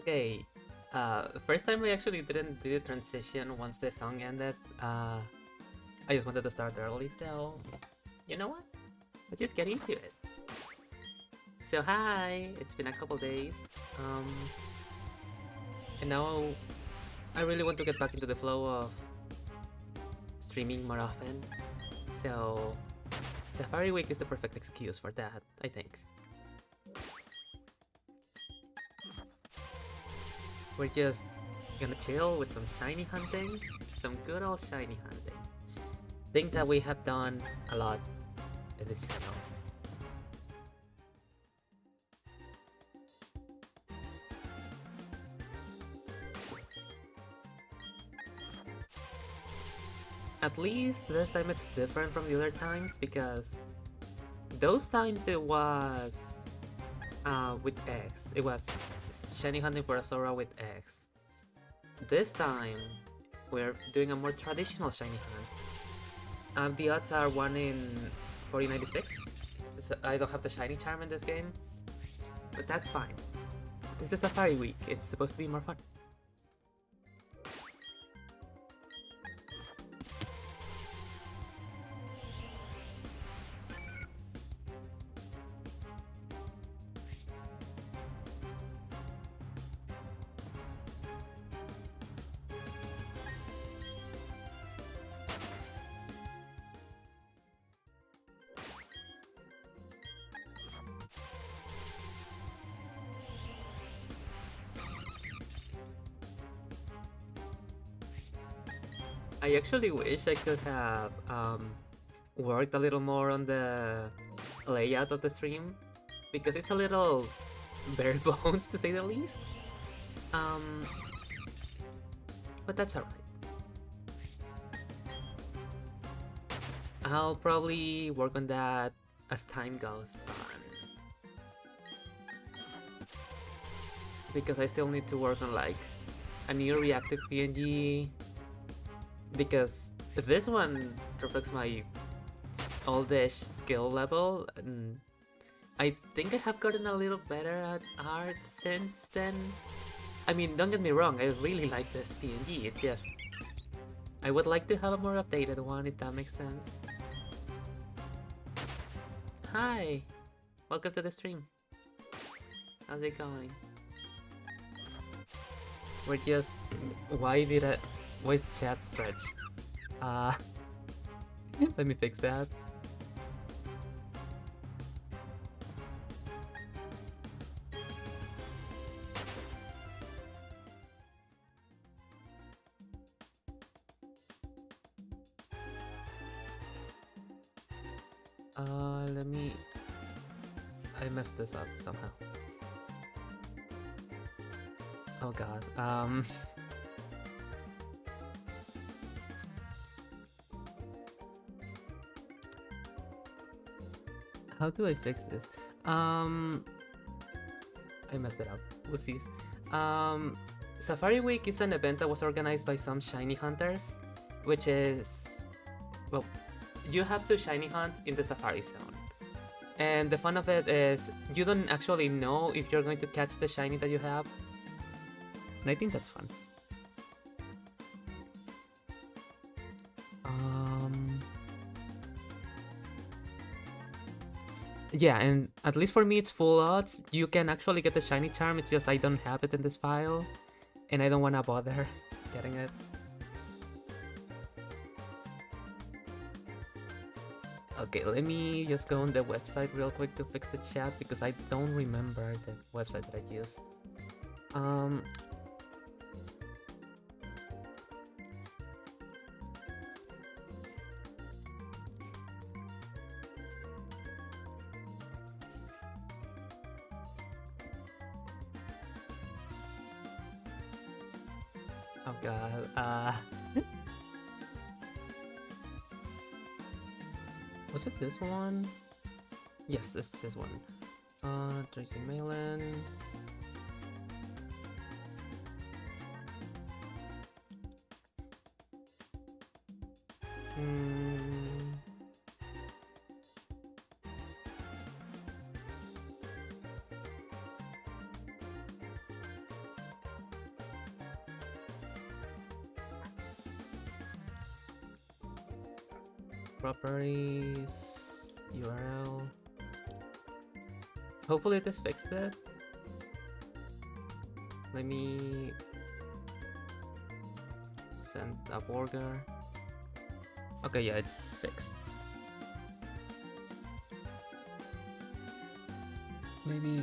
Okay, first time I actually didn't do the transition once the song ended. I just wanted to start early, so you know what? Let's just get into it. So hi, it's been a couple days, and now I really want to get back into the flow of streaming more often. So Safari Week is the perfect excuse for that, I think. We're just gonna chill with some shiny hunting, some good old shiny hunting. Thing that we have done a lot in this channel. At least this time it's different from the other times because those times it was with X. It was shiny hunting for a Sora with X. This time we're doing a more traditional shiny hunt. The odds are 1 in 4096. So I don't have the shiny charm in this game, but that's fine. This is Safari Week. It's supposed to be more fun. I actually wish I could have worked a little more on the layout of the stream because it's a little bare bones to say the least. But that's alright. I'll probably work on that as time goes on. Because I still need to work on like a new reactive PNG. Because this one reflects my oldish skill level, and I think I have gotten a little better at art since then. I mean, don't get me wrong, I really like this PNG, it's just I would like to have a more updated one, if that makes sense. Hi! Welcome to the stream. How's it going? We're just... Why is the chat stretched? Let me fix that. Let me... I messed this up somehow. Oh god, how do I fix this? I messed it up. Whoopsies. Safari Week is an event that was organized by some shiny hunters, which is... well, you have to shiny hunt in the Safari Zone. And the fun of it is you don't actually know if you're going to catch the shiny that you have. And I think that's fun. Yeah, and at least for me it's full odds. You can actually get the shiny charm, it's just I don't have it in this file. And I don't want to bother getting it. Okay, let me just go on the website real quick to fix the chat because I don't remember the website that I used. Oh god, was it this one? Yes, this is this one. Tracy Malin. Properties, URL. Hopefully this fixed it. Let me send a burger. Okay, yeah, it's fixed. Maybe,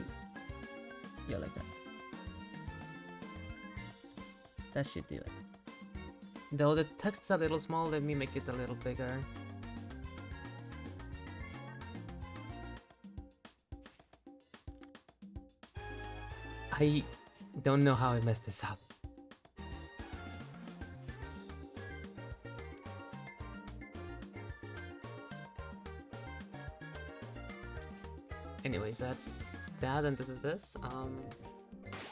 yeah, like that. That should do it. Though the text's a little small, let me make it a little bigger. I don't know how I messed this up. Anyways, that's that, and this is this.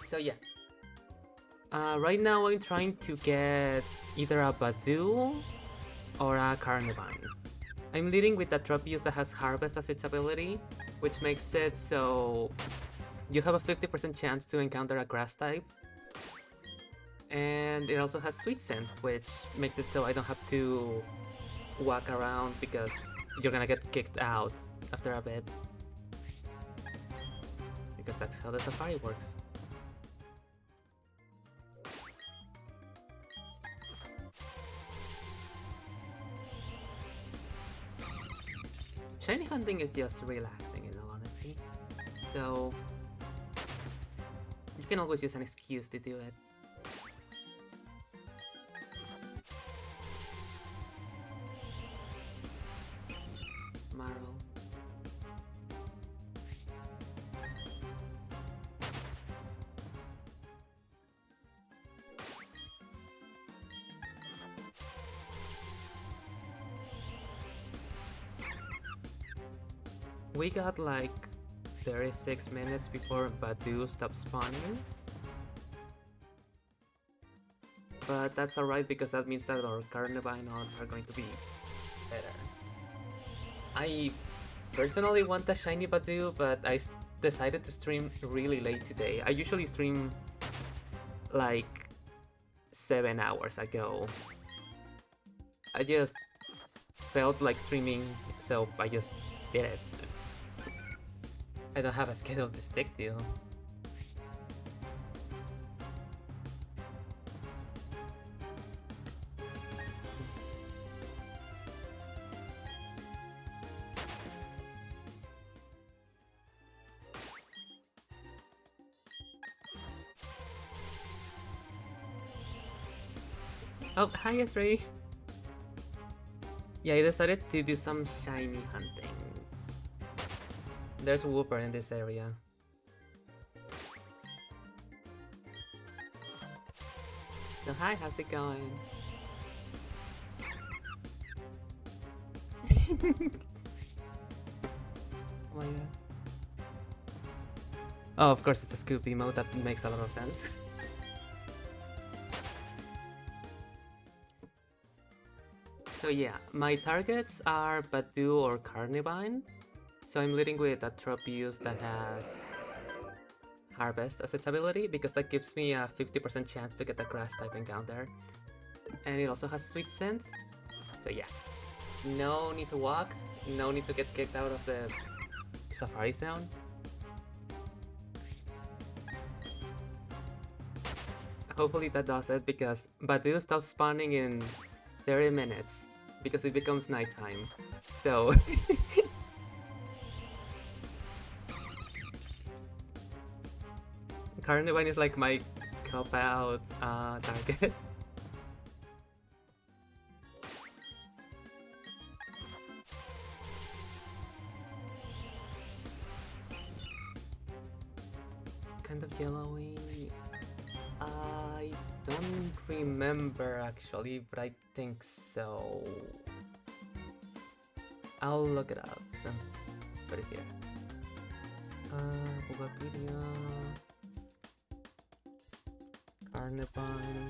So yeah. Right now I'm trying to get either a Badu or a Carnivine. I'm leading with the Tropius that has Harvest as its ability, which makes it so you have a 50% chance to encounter a grass type. And it also has Sweet Scent, which makes it so I don't have to walk around because you're gonna get kicked out after a bit. Because that's how the safari works. Shiny hunting is just relaxing in all honesty. So you can always use an excuse to do it. Marvel. We got like 36 minutes before Badu stops spawning. But that's alright because that means that our Carnivine odds are going to be better. I personally want a shiny Badu, but I decided to stream really late today. I usually stream like 7 hours ago. I just felt like streaming, so I just did it. I don't have a schedule to stick to. Oh, hi Esri! Yeah, I decided to do some shiny hunting. There's Wooper in this area. So hi, how's it going? Oh my god. Oh, of course it's a scoop emote, that makes a lot of sense. So yeah, my targets are Badu or Carnivine. So I'm leading with a Tropius that has Harvest as its ability, because that gives me a 50% chance to get a grass type encounter. And it also has Sweet Scent. So yeah, no need to walk, no need to get kicked out of the Safari Zone. Hopefully that does it, because Badu stops spawning in 30 minutes, because it becomes nighttime. So Carnivine is like my cop-out target. Kind of yellowy. I don't remember actually, but I think so. I'll look it up and put it here. Wikipedia. Carnivine.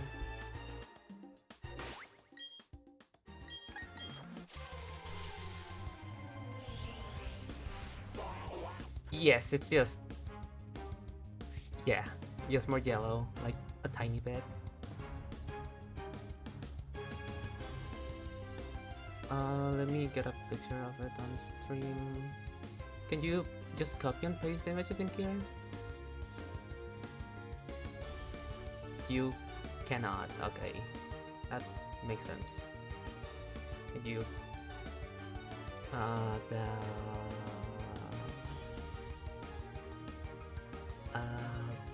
Yes, it's just... yeah, just more yellow, like a tiny bit. Let me get a picture of it on stream. Can you just copy and paste the images in here? You cannot. Okay, that makes sense. Can you the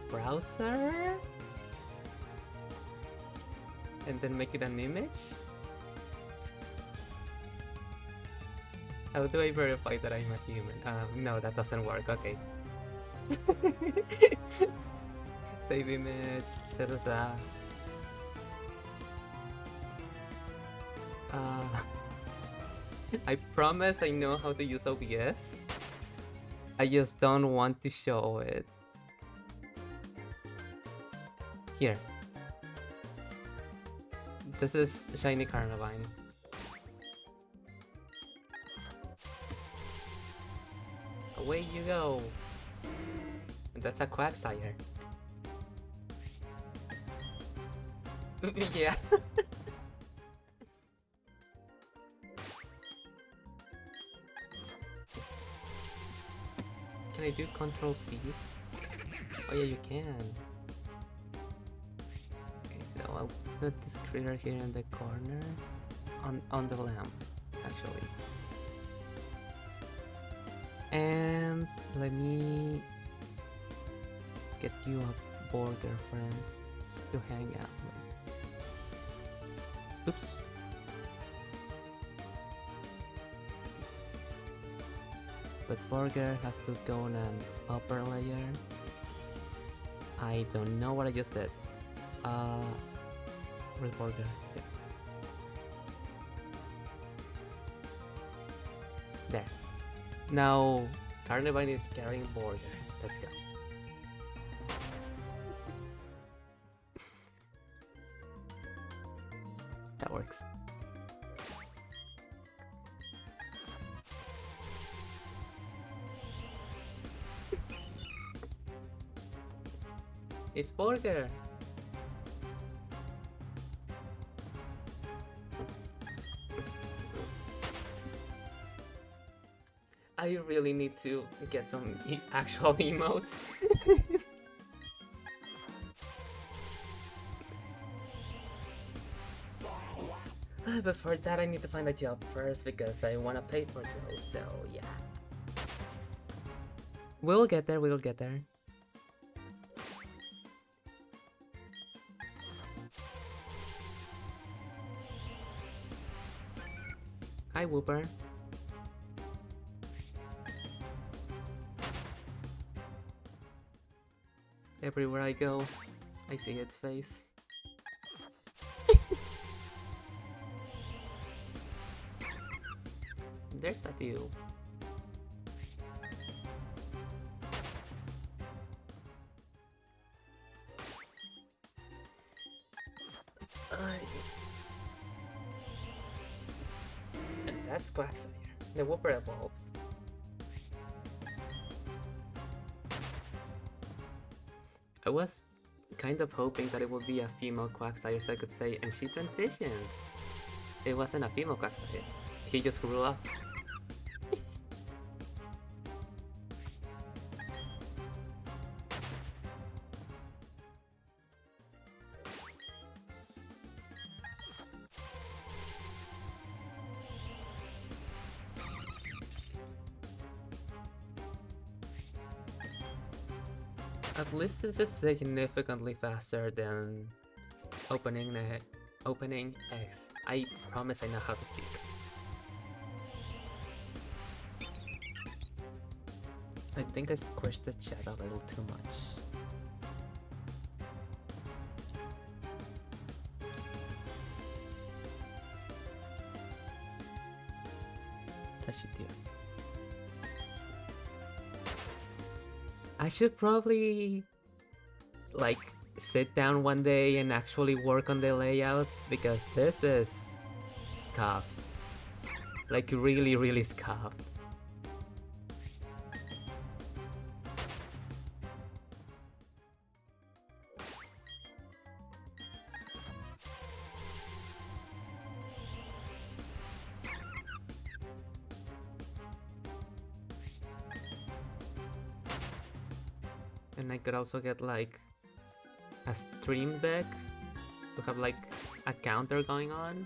browser and then make it an image? How do I verify that I'm a human? No, that doesn't work. Okay. Save image, set as a... I promise I know how to use OBS. I just don't want to show it. Here. This is Shiny Carnivine. Away you go. And that's a Quagsire. Yeah. Can I do Control C? Oh yeah, you can. Okay, so I'll put this critter here in the corner, on the lamp, actually. And let me get you a burger friend to hang out with. Oops. But burger has to go on an upper layer. I don't know what I just did. Real burger. Yeah. There. Now, Carnivine is carrying burger. Let's go. That works. It's burger. I really need to get some actual emotes. But for that I need to find a job first because I want to pay for those, so yeah. We'll get there, we'll get there. Hi, Whooper. Everywhere I go, I see its face. There's Matthew. And that's Quagsire. The Whooper evolved. I was kind of hoping that it would be a female Quagsire so I could say, and she transitioned. It wasn't a female Quagsire. He just grew up. At least this is significantly faster than opening X. I promise I know how to speak. I think I squished the chat a little too much. That should do it. I should probably like sit down one day and actually work on the layout because this is scuffed. Like really scuffed. And I could also get like a stream deck to have like a counter going on,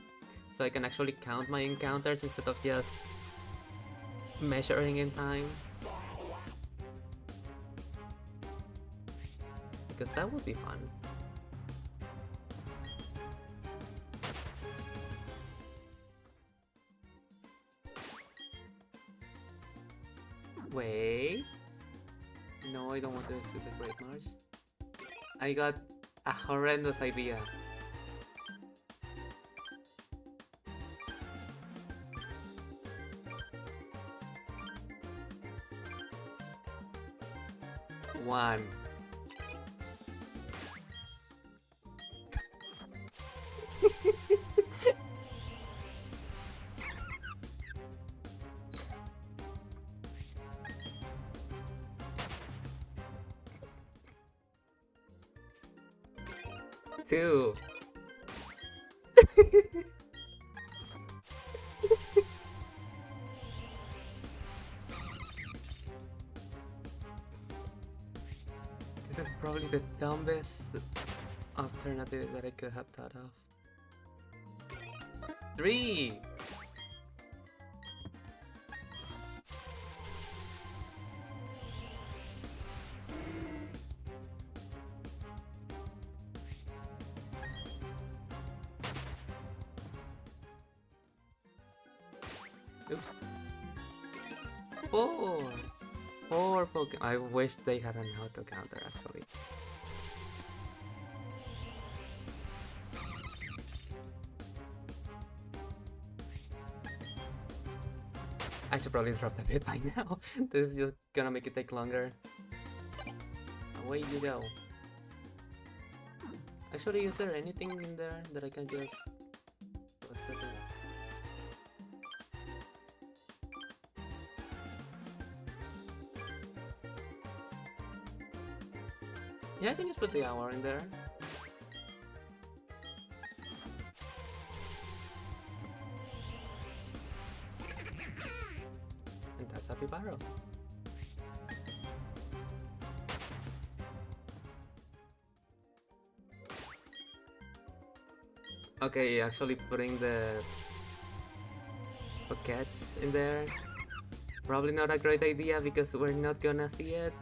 so I can actually count my encounters instead of just measuring in time, because that would be fun. Wait, no, I don't want to do the Great March. I got a horrendous idea. One. Two. This is probably the dumbest alternative that I could have thought of. 3. Oops. 4. 4 Pokemon. I wish they had an auto counter actually. I should probably drop the bit by now. This is just gonna make it take longer. Away you go. Actually, is there anything in there that I can just... Yeah, I can just put the hour in there. And that's Happy Barrel. Okay, actually putting the catch in there, probably not a great idea because we're not gonna see it.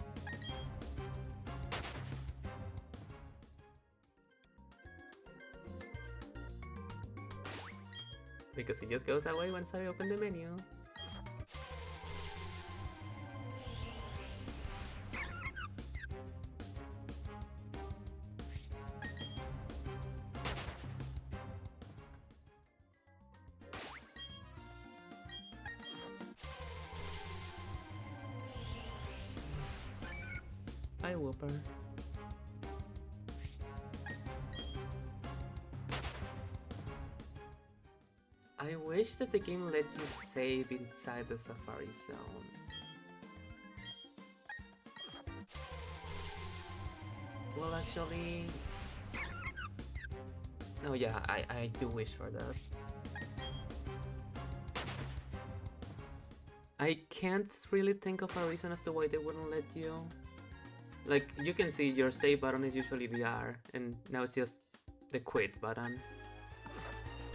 Because it just goes away once I open the menu. Hi, Whooper. I wish that the game let you save inside the Safari Zone. Well, actually... No, yeah, I do wish for that. I can't really think of a reason as to why they wouldn't let you. Like, you can see your save button is usually the R, and now it's just the quit button.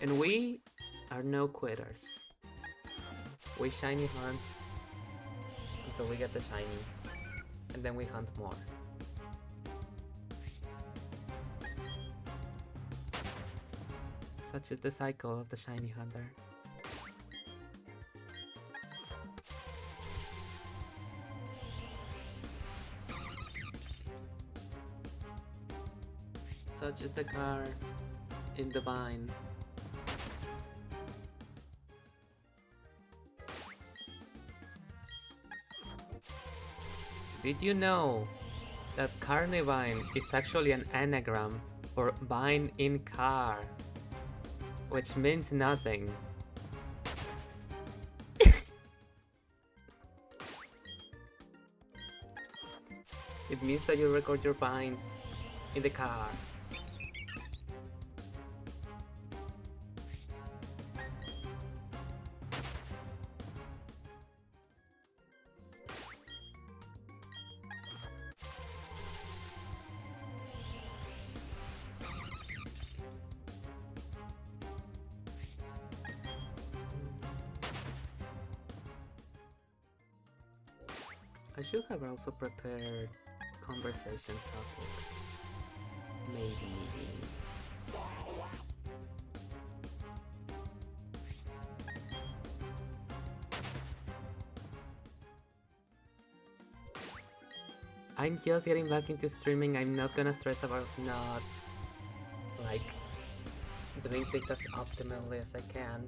And we are no quitters. We shiny hunt until we get the shiny, and then we hunt more. Such is the cycle of the shiny hunter. Such is the car in the vine. Did you know that Carnivine is actually an anagram for vine in car, which means nothing? It means that you record your vines in the car. I should have also prepared conversation topics. Maybe. I'm just getting back into streaming. I'm not gonna stress about not like doing things as optimally as I can.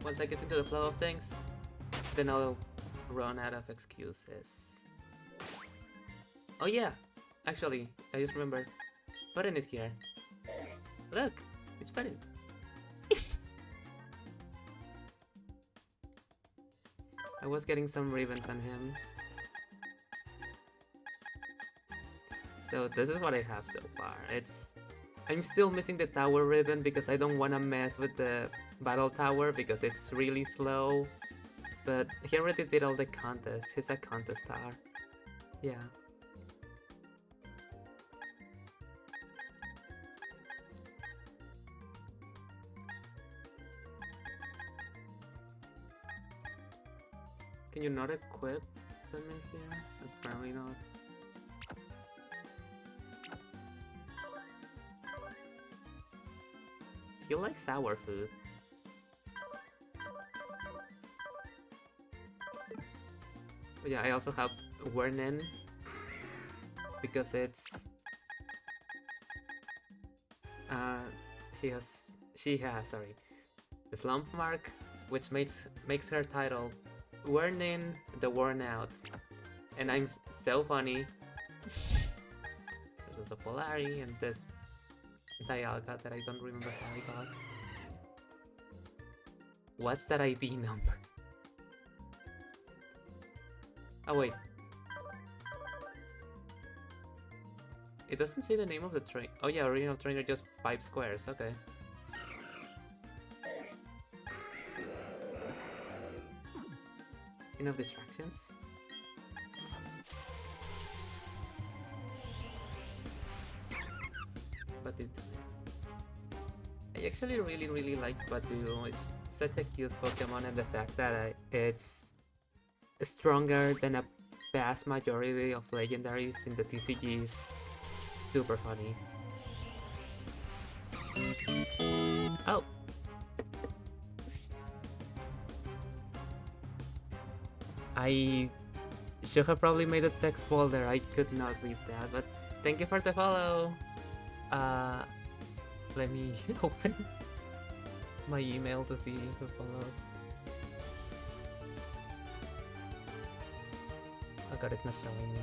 Once I get into the flow of things, then I'll run out of excuses. Oh yeah, actually, I just remembered. Button is here. Look, it's Button. I was getting some ribbons on him. So this is what I have so far. I'm still missing the tower ribbon because I don't want to mess with the battle tower because it's really slow. But he already did all the contests. He's a contest star. Yeah. Can you not equip them in here? Apparently not. He likes sour food. But yeah, I also have Wernen because it's she has the slump mark, which makes her title Wernen the Worn Out, and I'm so funny. There's also Polari and this Dialga that I don't remember how I got. What's that ID number? Oh wait. It doesn't say the name of the train. Oh yeah, original trainer, just 5 squares, okay. Enough distractions. Badu. I actually really like Badu. It's such a cute Pokemon, and the fact that it's stronger than a vast majority of legendaries in the TCG is super funny. Oh! I should have probably made a text folder. I could not read that, but thank you for the follow. Let me open my email to see who followed. I got it not showing me.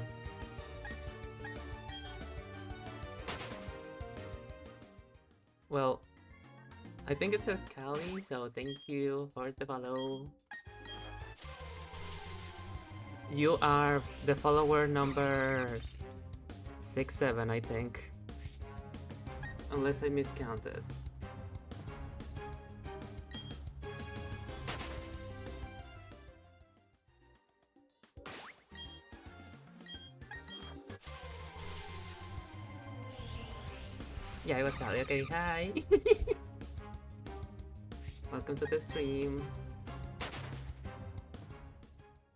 Well, I think it's a Kali, so thank you for the follow. You are the follower number 67, I think. Unless I miscounted. Yeah, it was Kali. Okay, hi! Welcome to the stream.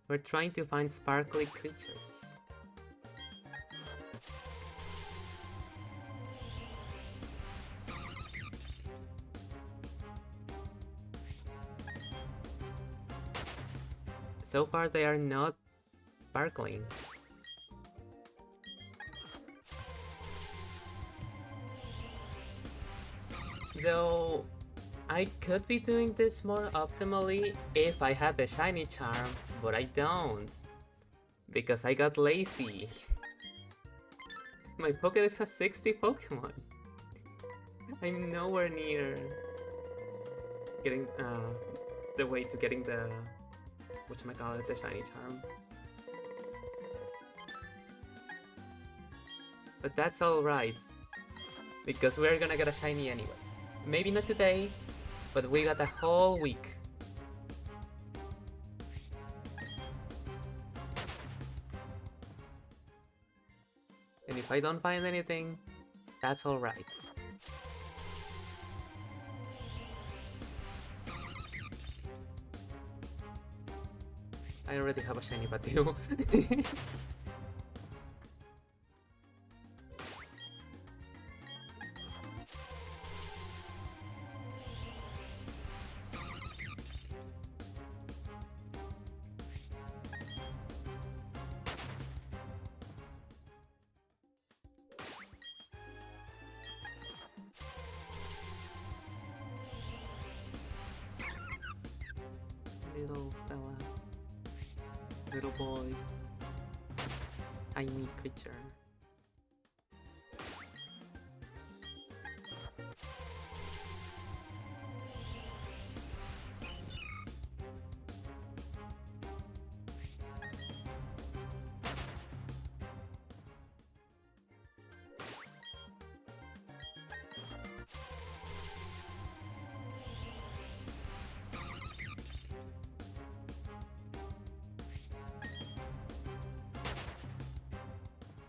We're trying to find sparkly creatures. So far they are not sparkling. Though I could be doing this more optimally if I had the shiny charm, but I don't. Because I got lazy. My Pokédex has 60 Pokemon. I'm nowhere near getting the way to getting the whatchamacallit, the shiny charm. But that's alright, because we're gonna get a shiny anyways. Maybe not today, but we got a whole week. And if I don't find anything, that's alright. I already have a shiny Batu. Little fella. Little boy. Tiny creature.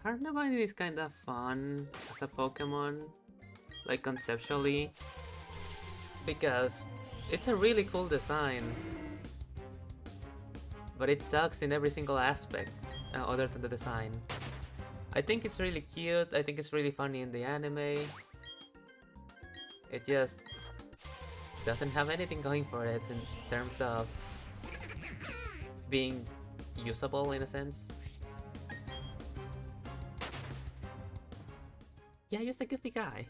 Carnivine is kind of fun as a Pokemon, like conceptually, because it's a really cool design, but it sucks in every single aspect other than the design. I think it's really cute, I think it's really funny in the anime. It just doesn't have anything going for it in terms of being usable in a sense. Yeah, just a goofy guy.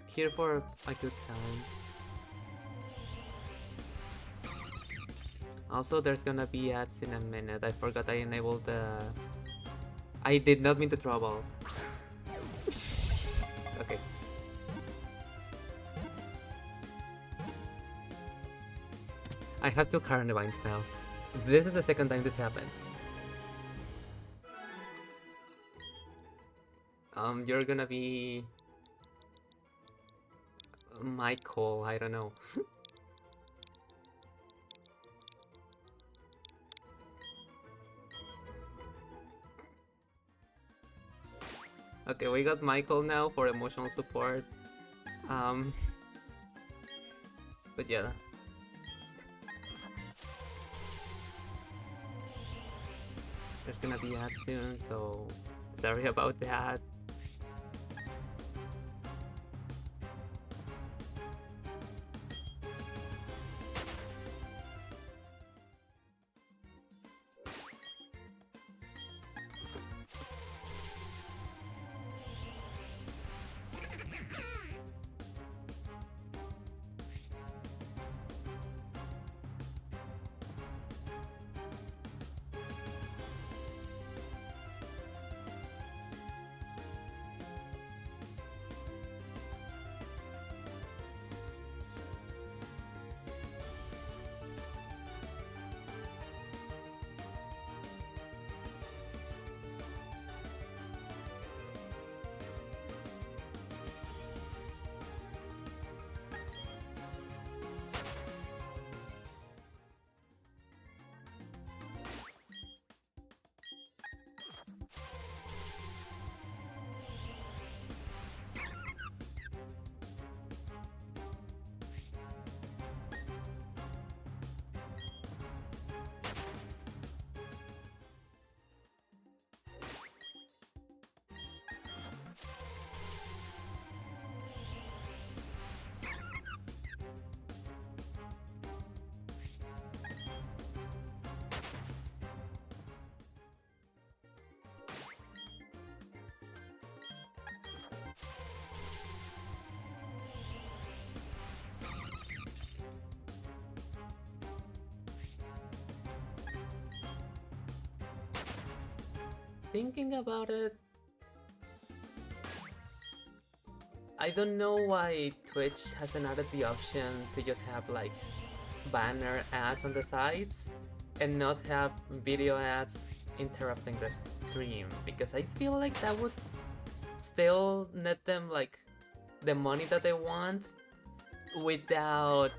Here for a good time. Also, there's gonna be ads in a minute. I forgot I enabled the... I did not mean to trouble. Okay. I have 2 Carnivines now. This is the second time this happens. You're gonna be... Michael, I don't know. Okay, we got Michael now for emotional support. But yeah. There's gonna be ads soon, so sorry about that. Thinking about it, I don't know why Twitch hasn't added the option to just have like banner ads on the sides and not have video ads interrupting the stream, because I feel like that would still net them like the money that they want without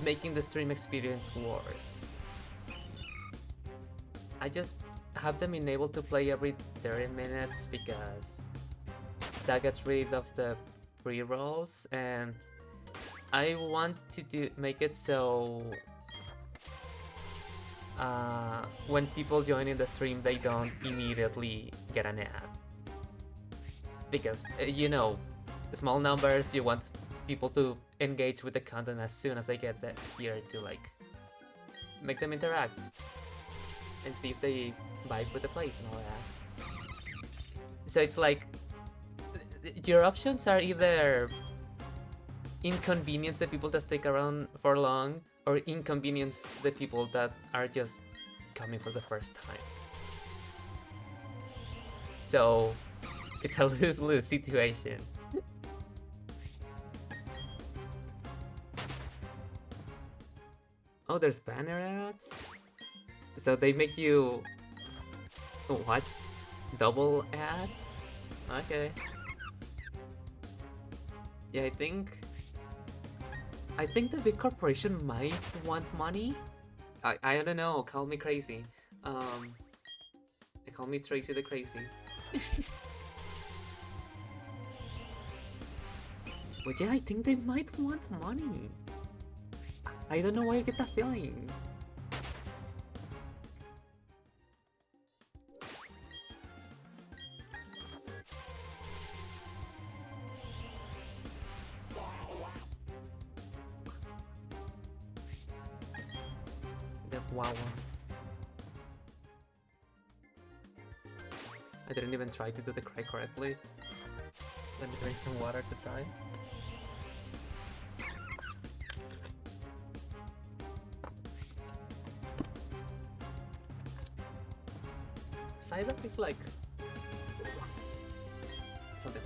making the stream experience worse. I just have them enabled to play every 30 minutes because that gets rid of the pre-rolls, and I want to make it so when people join in the stream, they don't immediately get an ad. Because, small numbers, you want people to engage with the content as soon as they get here to, like, make them interact and see if they vibe with the place and all that. So it's like, your options are either inconvenience the people that stick around for long, or inconvenience the people that are just coming for the first time. So it's a lose-lose situation. Oh, there's banner ads? So they make you watch double ads? Okay. Yeah, I think the big corporation might want money. I don't know, call me crazy. They call me Tracy the Crazy. But yeah, I think they might want money. I don't know why I get that feeling. The wow. I didn't even try to do the cry correctly. Let me drink some water to try. Side up is like something.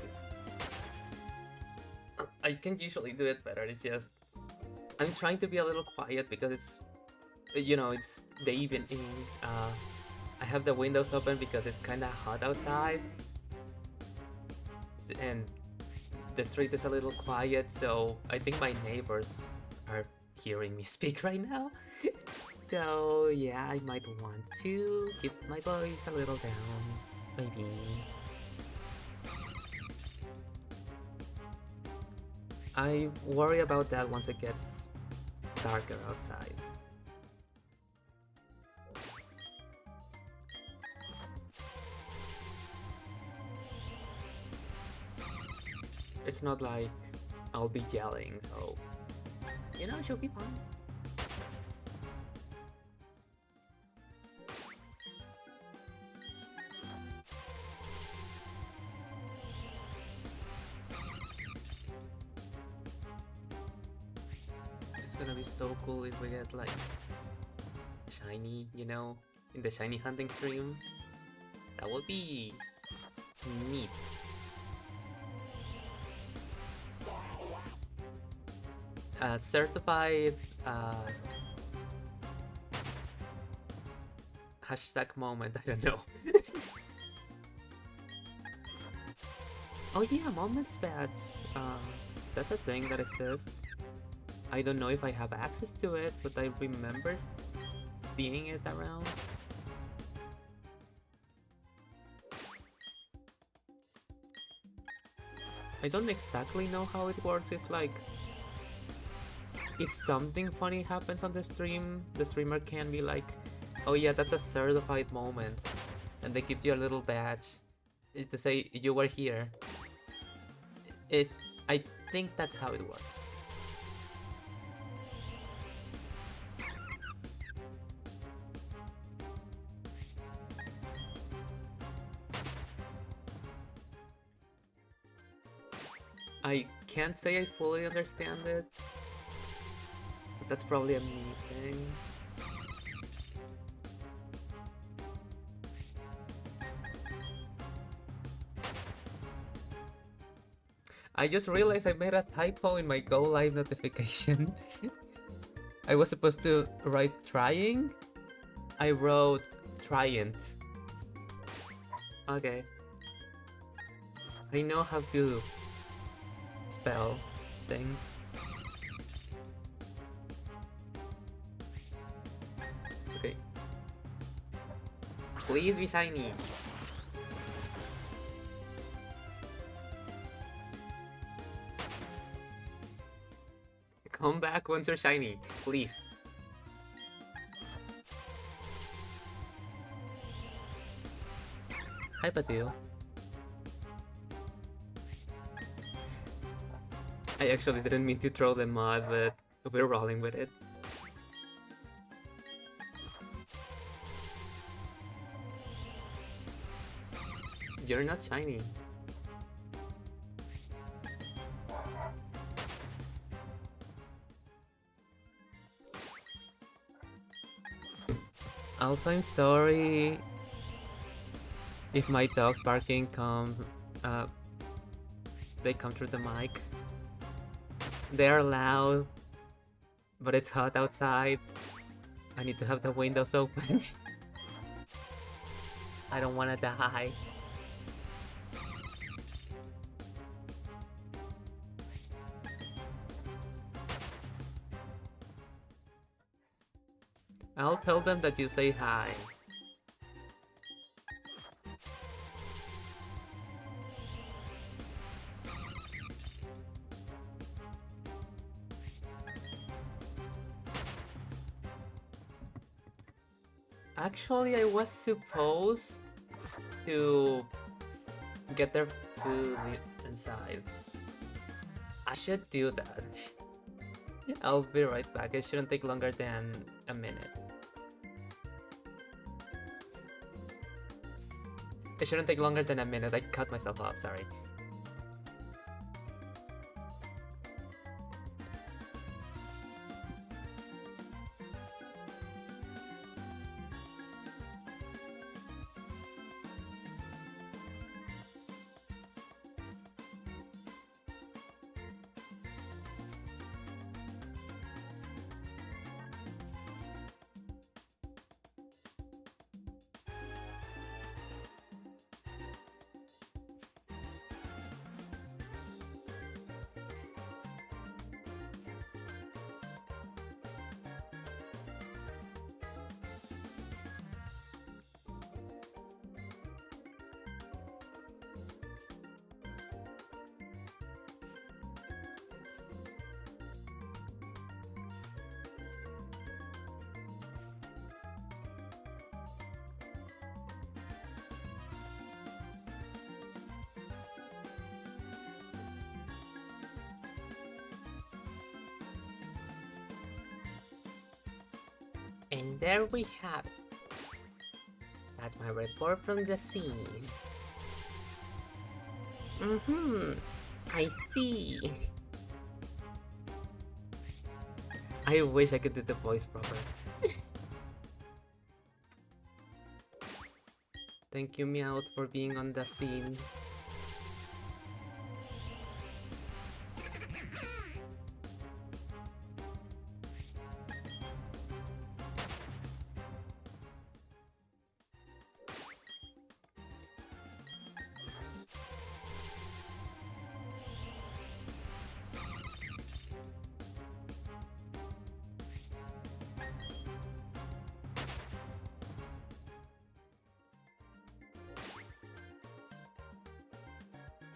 I can usually do it better. It's just I'm trying to be a little quiet because it's it's the evening. I have the windows open because it's kind of hot outside, and the street is a little quiet. So I think my neighbors are hearing me speak right now. So yeah, I might want to keep my voice a little down, maybe. I worry about that once it gets darker outside. It's not like I'll be yelling, so it should be fine. It's gonna be so cool if we get like shiny, in the shiny hunting stream. That would be neat. Certified hashtag moment, I don't know. Oh yeah, moments badge. That's a thing that exists. I don't know if I have access to it, but I remember seeing it around. I don't exactly know how it works. It's like, if something funny happens on the stream, the streamer can be like, oh yeah, that's a certified moment. And they give you a little badge. Is to say you were here. I think that's how it works. I can't say I fully understand it. But that's probably a me thing. I just realized I made a typo in my Go Live notification. I was supposed to write trying. I wrote tryant. Okay. I know how to spell things. Okay. Please be shiny. Come back once you're shiny, please. Hi, Patil. I actually didn't mean to throw the mod, but we're rolling with it. You're not shiny. Also, I'm sorry if my dogs barking they come through the mic. They are loud, but it's hot outside. I need to have the windows open. I don't wanna die. I'll tell them that you say hi. Actually, I was supposed to get their food inside. I should do that. I'll be right back. It shouldn't take longer than a minute. It shouldn't take longer than a minute. I cut myself off, sorry. And there we have it. That's my report from the scene. I see. I wish I could do the voice proper. Thank you, Meowth, for being on the scene.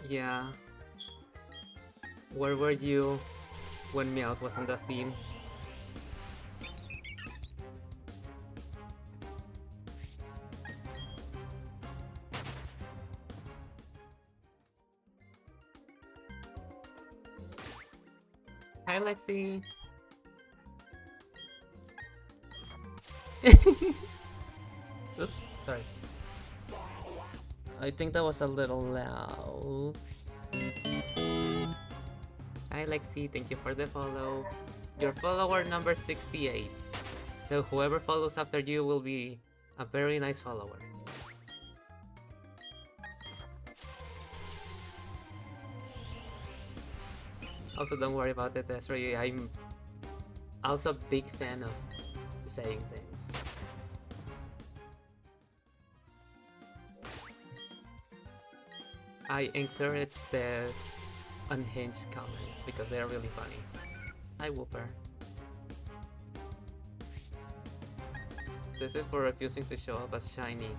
Yeah. Where were you when Meowth was on the scene? Hi, Lexi. Oops, sorry. I think that was a little loud. Hi, Lexi. Thank you for the follow. Your follower number 68. So whoever follows after you will be a very nice follower. Also, don't worry about it, Desiree. I'm also a big fan of saying things. I encourage the unhinged comments because they are really funny. Hi, Whooper. This is for refusing to show up as shiny.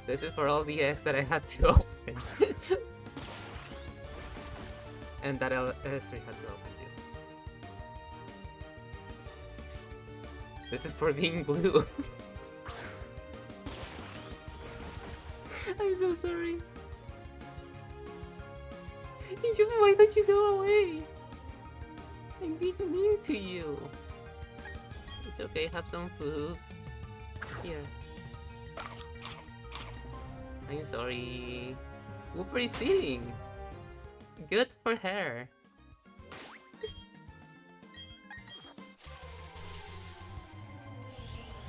This is for all the eggs that I had to open. And that S3 had to open too. This is for being blue. I'm so sorry. Why don't you go away? I'm being mean to you. It's okay, have some food. Here. I'm sorry. Whoop receiving. Good for her.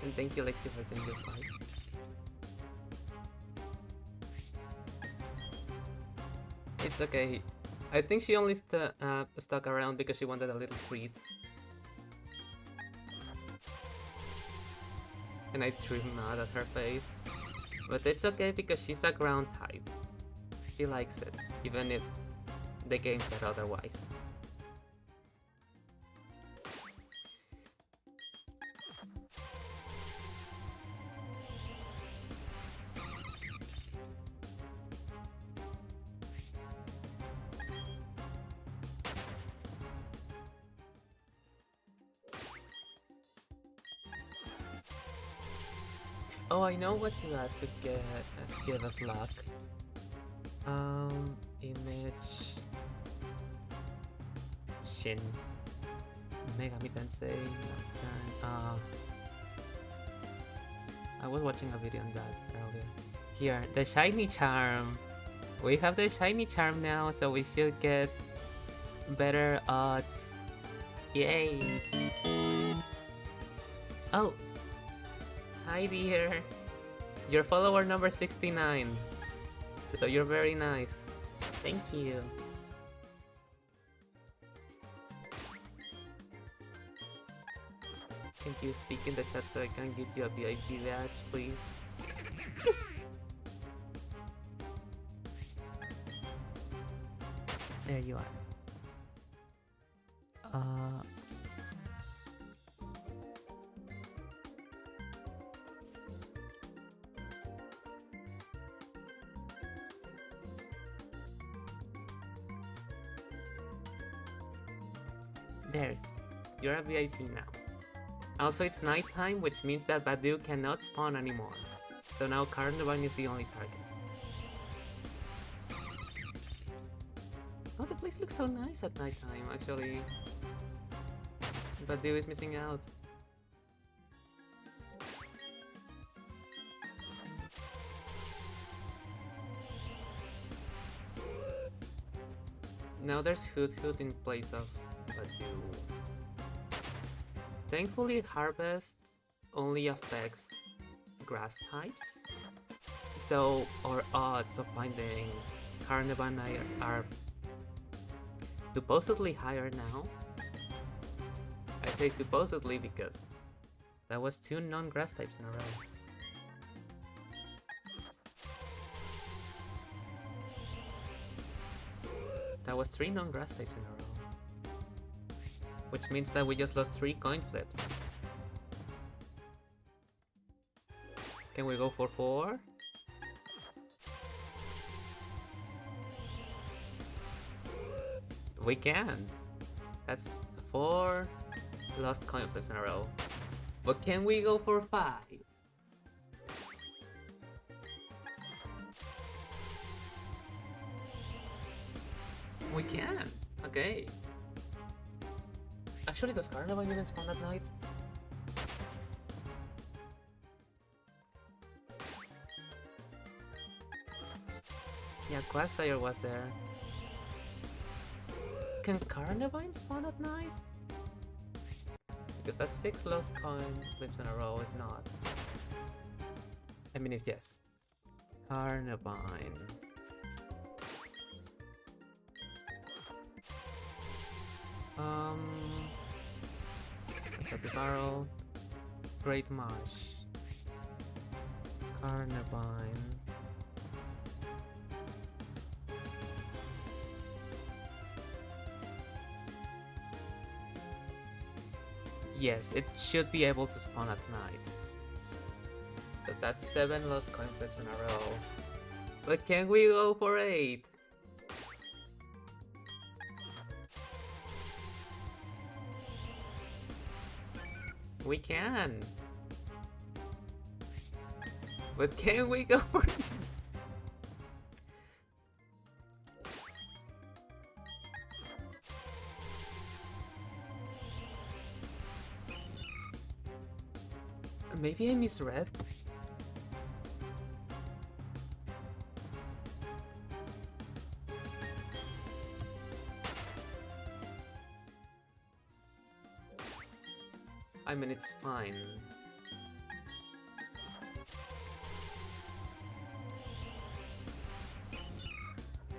And thank you, Lexi, for doing your part. It's okay. I think she only stuck around because she wanted a little treat. And I threw mud at her face. But it's okay because she's a ground type. She likes it, even if the game said otherwise. Oh, I know what to add to give us luck. Image... Shin. Megami Tensei... I was watching a video on that earlier. Here, the shiny charm! We have the shiny charm now, so we should get better odds. Yay! Oh! Hi dear! You're follower number 69. So you're very nice. Thank you. Can you speak in the chat so I can give you a VIP badge, please? There you are. There, you're a VIP now. Also, it's nighttime, which means that Badu cannot spawn anymore. So now Carnivine is the only target. Oh, the place looks so nice at nighttime, actually. Badu is missing out. Now there's Hoot Hoot in place of Badu. Thankfully, Harvest only affects grass types, so our odds of finding Carnivine are supposedly higher now. I say supposedly because that was 2 non-grass types in a row. That was 3 non-grass types in a row. Which means that we just lost 3 coin flips. Can we go for 4? We can! That's 4 lost coin flips in a row. But can we go for 5? We can! Okay. Actually, does Carnivine even spawn at night? Yeah, Quagsire was there. Can Carnivine spawn at night? Because that's 6 lost coin flips in a row, if not. I mean, if yes. Carnivine. Happy Barrel, Great Marsh, Carnivine. Yes, it should be able to spawn at night. So that's 7 lost coin flips in a row. But can we go for 8? We can. But can we go for it? Maybe I misread. I mean, it's fine.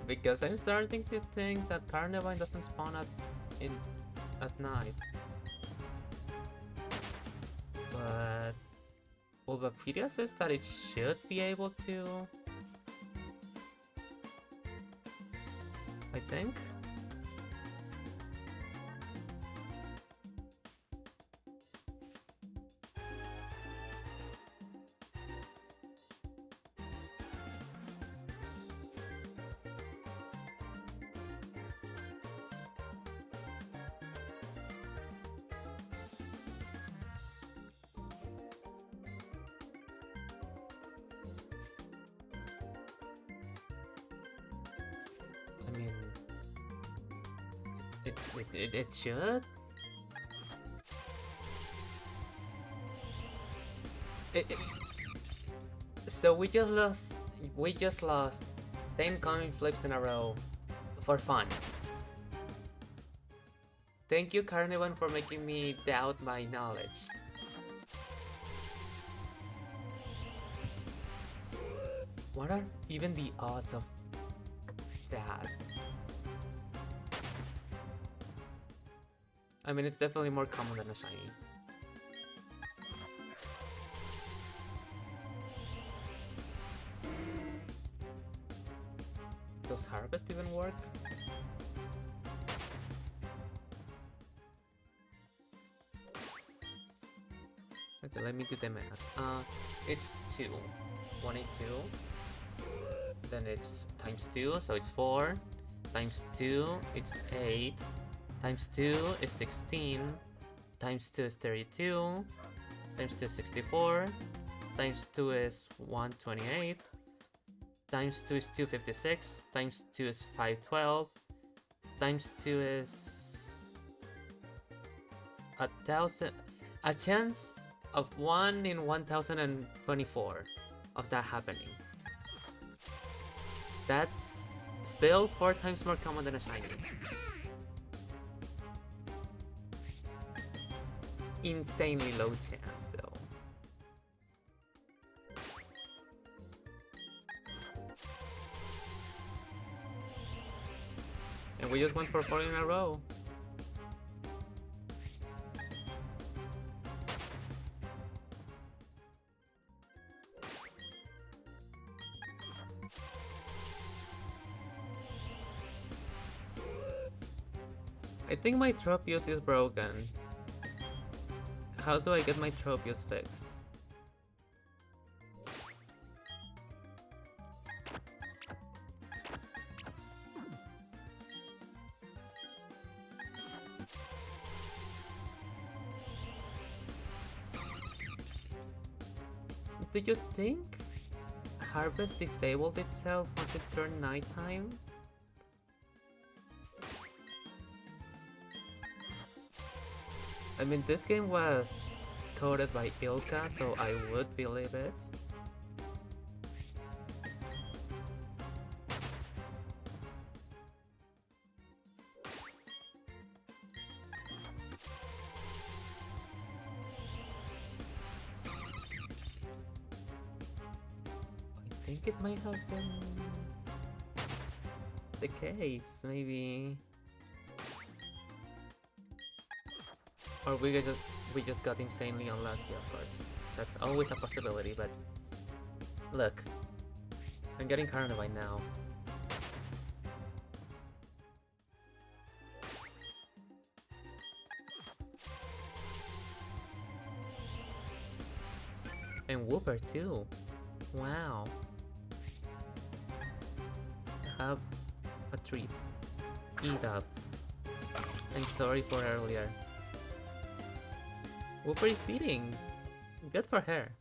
Because I'm starting to think that Carnivine doesn't spawn at night. But Bulbapedia says that it should be able to. I think. I mean, it should. So we just lost 10 coin flips in a row for fun. Thank you, Carnivine, for making me doubt my knowledge. What are even the odds of that? I mean, it's definitely more common than a shiny. Does Harvest even work? Okay, let me do the math. It's 2. 1 and 2. Then it's times 2, so it's 4. Times 2, it's 8. Times 2 is 16. Times 2 is 32. Times 2 is 64. Times 2 is 128. Times 2 is 256. Times 2 is 512. Times 2 is 1,000. A chance of 1 in 1024 of that happening. That's still 4 times more common than a shiny. Insanely low chance, though. And we just went for 4 in a row. I think my Tropius is broken. How do I get my Tropius fixed? Do you think Harvest disabled itself once it turned nighttime? I mean, this game was coded by Ilka, so I would believe it. I think it might have been the case, maybe. Or we just got insanely unlucky, of course. That's always a possibility, but look, I'm getting Carnivine now. And Whooper too. Wow. Have a treat. Eat up. I'm sorry for earlier. Whooper is eating. Good for her.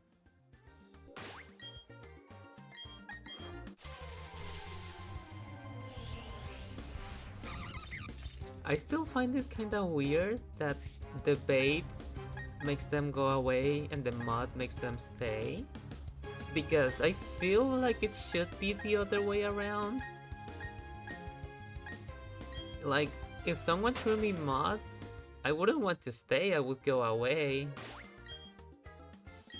I still find it kinda weird that the bait makes them go away and the mud makes them stay. Because I feel like it should be the other way around. Like, if someone threw me mud, I wouldn't want to stay, I would go away.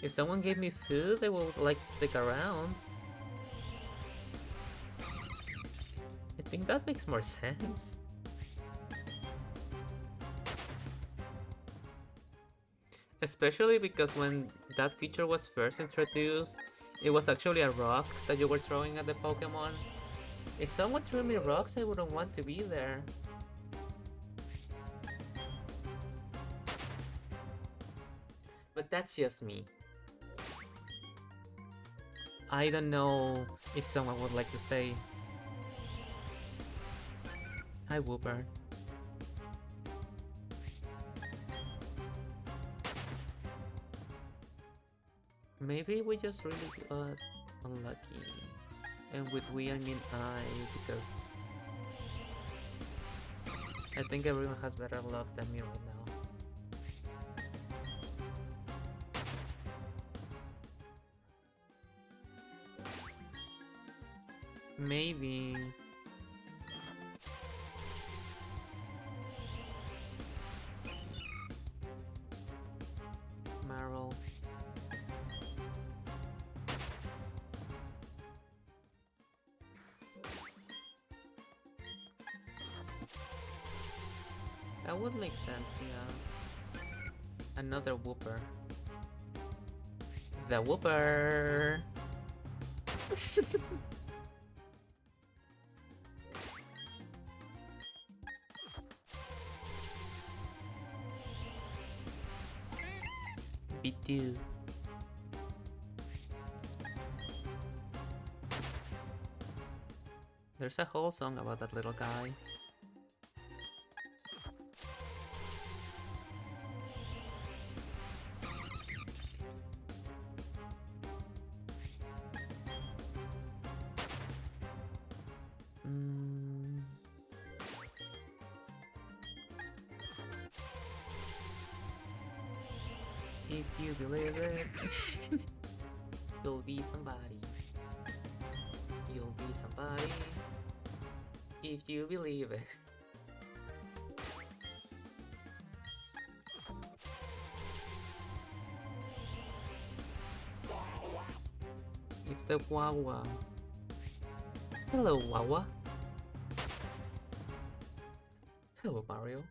If someone gave me food, I would like to stick around. I think that makes more sense. Especially because when that feature was first introduced, it was actually a rock that you were throwing at the Pokemon. If someone threw me rocks, I wouldn't want to be there. But that's just me. I don't know if someone would like to stay. Hi, Wooper. Maybe we just really got unlucky. And with we, I mean I, because I think everyone has better luck than me right now. Maybe. Marvel. That would make sense, yeah. Another Whooper. The Whooper! B2. There's a whole song about that little guy. If you believe it, you'll be somebody. You'll be somebody. If you believe it. It's the Wawa. Hello, Wawa. Hello, Mario.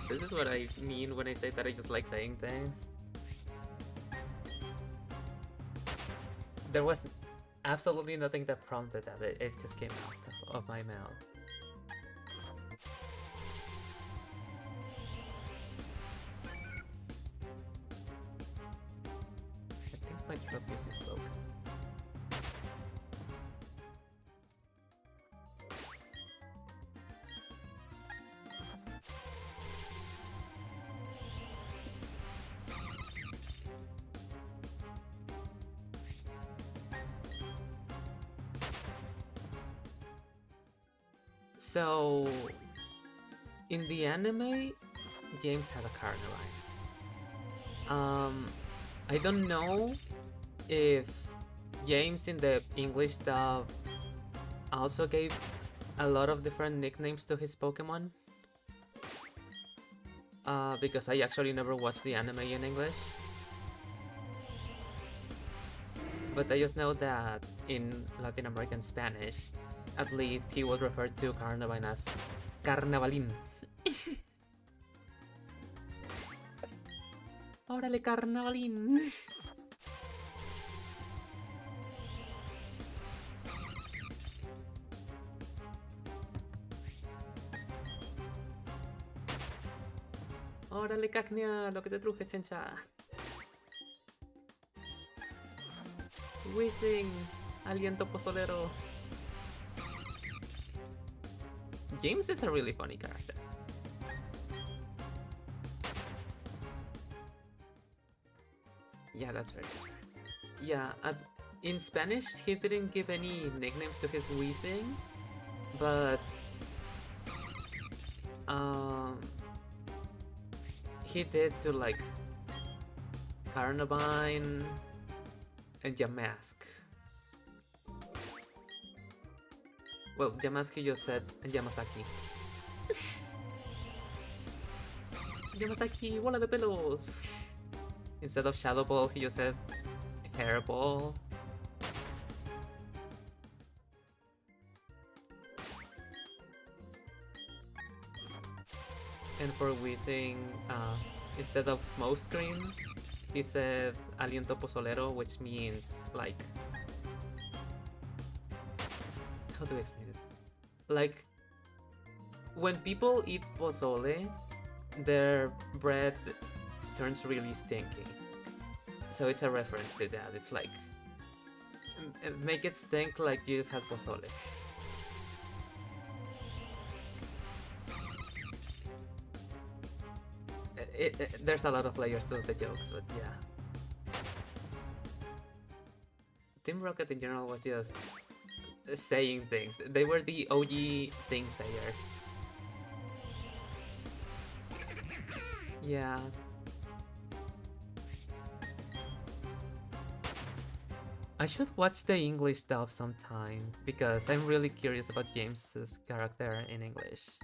This is what I mean when I say that I just like saying things. There was absolutely nothing that prompted that. It just came out of my mouth. I think my Tropius is broken. So, in the anime, James had a Carnivine. I don't know if James in the English dub also gave a lot of different nicknames to his Pokemon. Because I actually never watched the anime in English. But I just know that in Latin American Spanish, at least he would refer to Carnivine as Carnavalín. Órale, Carnavalín. Órale, Cacnea, lo que te truje, chencha. Wishing, aliento pozolero. James is a really funny character. Yeah, that's right. That's right. Yeah, in Spanish, he didn't give any nicknames to his Weezing, but um, he did to like Carnivine and Yamask. Well, Yamask he just said and Yamasaki. Yamasaki, bola de pelos! Instead of Shadow Ball, he just said Hairball. And for Weezing, instead of Smoke Screen, he said Aliento Pozolero, which means like... How do I explain it? Like, when people eat pozole, their breath turns really stinky. So it's a reference to that. It's like, make it stink like you just had pozole. There's a lot of layers to the jokes, but yeah. Team Rocket in general was just saying things. They were the OG thing sayers. Yeah. I should watch the English dub sometime, because I'm really curious about James's character in English.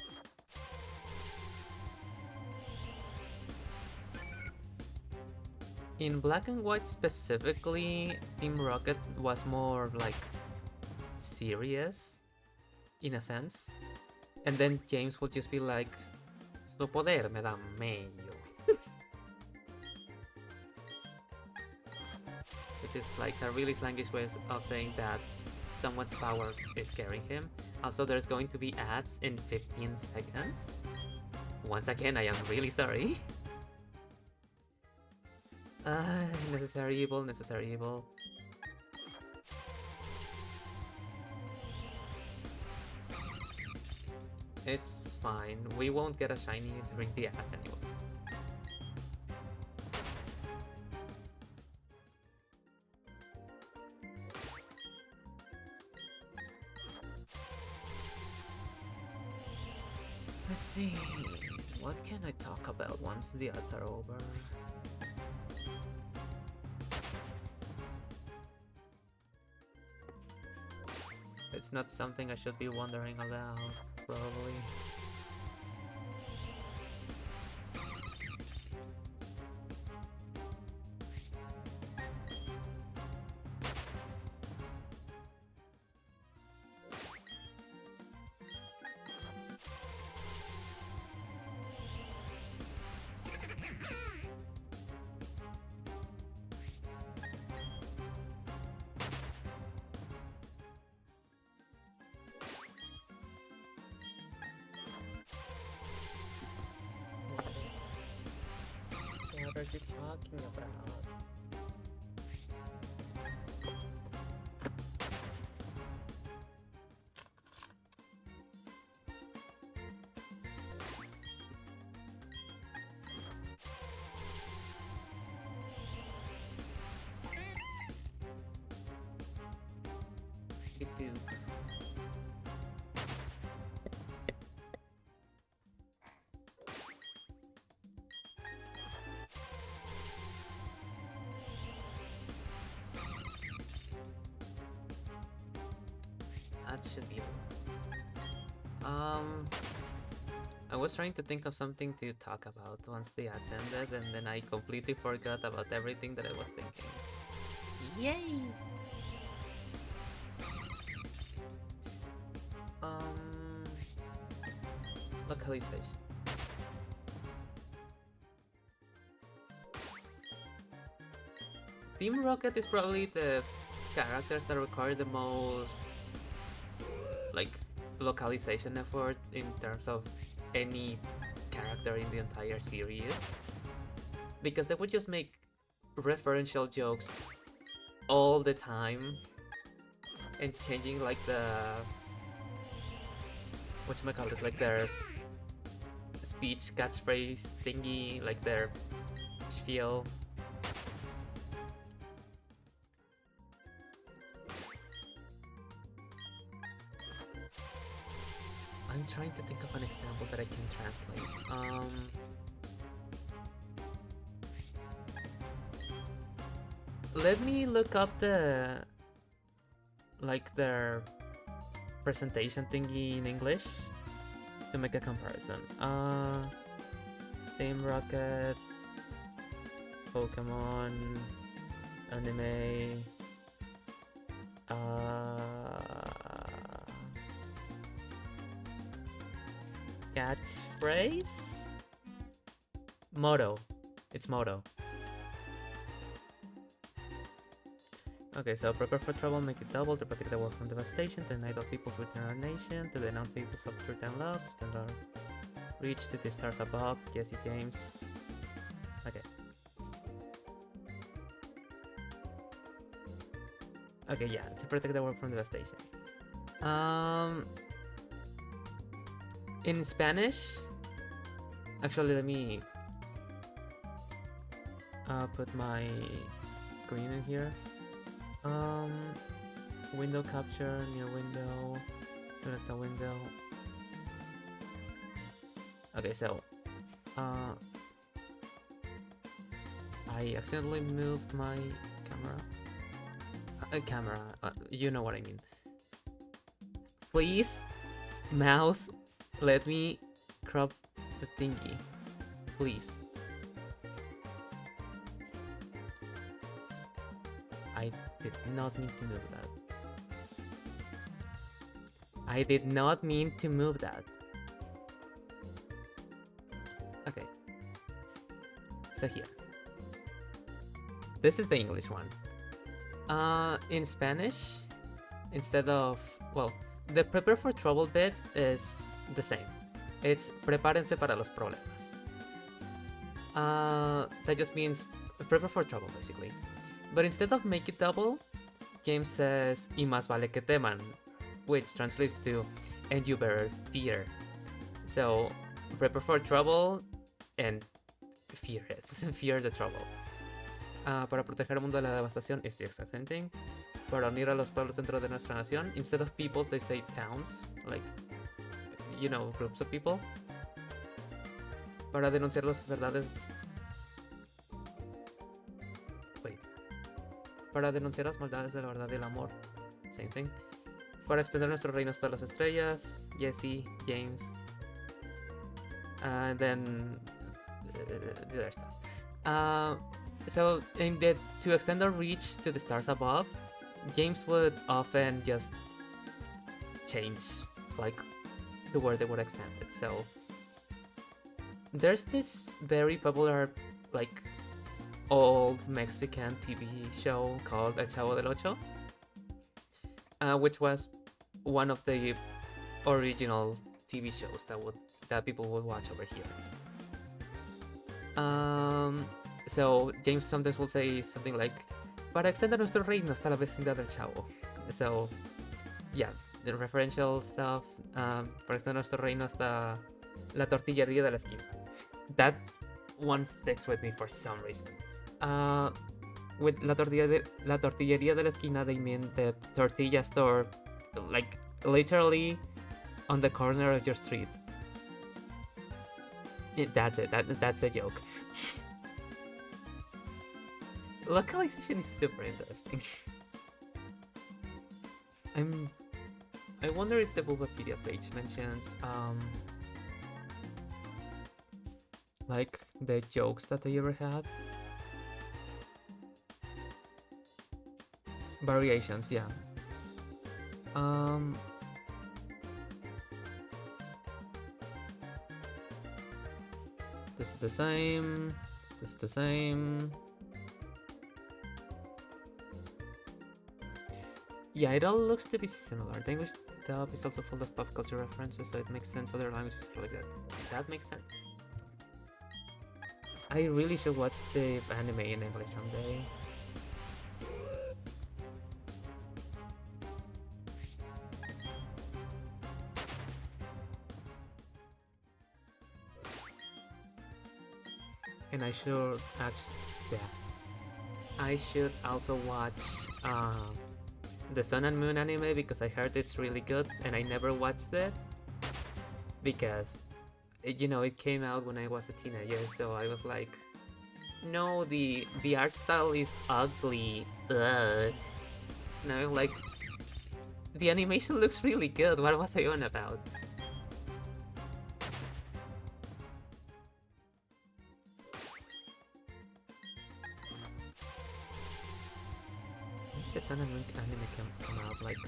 In Black and White specifically, Team Rocket was more like serious, in a sense. And then James would just be like, su poder me da meglio. Which is like a really slangish way of saying that someone's power is scaring him. Also, there's going to be ads in 15 seconds. Once again, I am really sorry. Necessary evil, necessary evil. It's fine. We won't get a shiny during the ads anyways. Let's see. What can I talk about once the ads are over? It's not something I should be wondering aloud, probably. What are you talking about? You do. That should be. I was trying to think of something to talk about once the ads ended, and then I completely forgot about everything that I was thinking. Yay! Localization. Team Rocket is probably the characters that require the most like localization effort in terms of any character in the entire series, because they would just make referential jokes all the time and changing like whatchamacallit, like their speech catchphrase thingy, like their spiel. I'm trying to think of an example that I can translate. Let me look up their presentation thingy in English to make a comparison. Team Rocket, Pokemon, anime, catchphrase? Motto. It's motto. Okay, so prepare for trouble, make it double to protect the world from devastation, to unite all peoples within our nation, to denounce the peoples of truth and love, to stand our reach to the stars above, Jesse Games. Okay. Okay, yeah, to protect the world from devastation. In Spanish, actually, let me put my screen in here. Window capture, new window, select a window. Okay, so I accidentally moved my camera. You know what I mean. Please, mouse, let me crop the thingy, please. I did not mean to move that. I did not mean to move that. Okay. So here. This is the English one. In Spanish, instead of, well, the prepare for trouble bit is the same. It's prepárense para los problemas. That just means prepare for trouble, basically. But instead of make it double, James says, y más vale que teman, which translates to, and you better fear. So, prepare for trouble and fear it. Fear the trouble. Para proteger el mundo de la devastación is the exact same thing. Para unir a los pueblos dentro de nuestra nación, instead of peoples, they say towns, like, you know, groups of people. Para denunciar las verdades. Wait. Para denunciar las maldades de la verdad y el amor. Same thing. Para extender nuestro reino hasta las estrellas. Jesse, James. And then the other stuff. So to extend our reach to the stars above, James would often just change like the word they would extend it. So there's this very popular like old Mexican TV show called El Chavo del Ocho, which was one of the original TV shows that people would watch over here. So James sometimes will say something like, para extender nuestro reino hasta la vecindad del Chavo. So yeah, the referential stuff, para extender nuestro reino hasta la tortillería de la esquina. That one sticks with me for some reason. With la tortillería de la esquina, they mean the tortilla store, like literally on the corner of your street. That's it. That's the joke. Localization is super interesting. I wonder if the Bulbapedia page mentions like the jokes that they ever had. Variations, yeah. This is the same. This is the same. Yeah, it all looks to be similar. The English dub is also full of pop culture references, so it makes sense other languages are like that. That makes sense. I really should watch the anime in English someday. And I should actually, yeah, I should also watch the Sun and Moon anime because I heard it's really good and I never watched it because you know it came out when I was a teenager, so I was like, no, the art style is ugly. Ugh. No, like the animation looks really good. What was I on about? The Sun and Moon anime came out like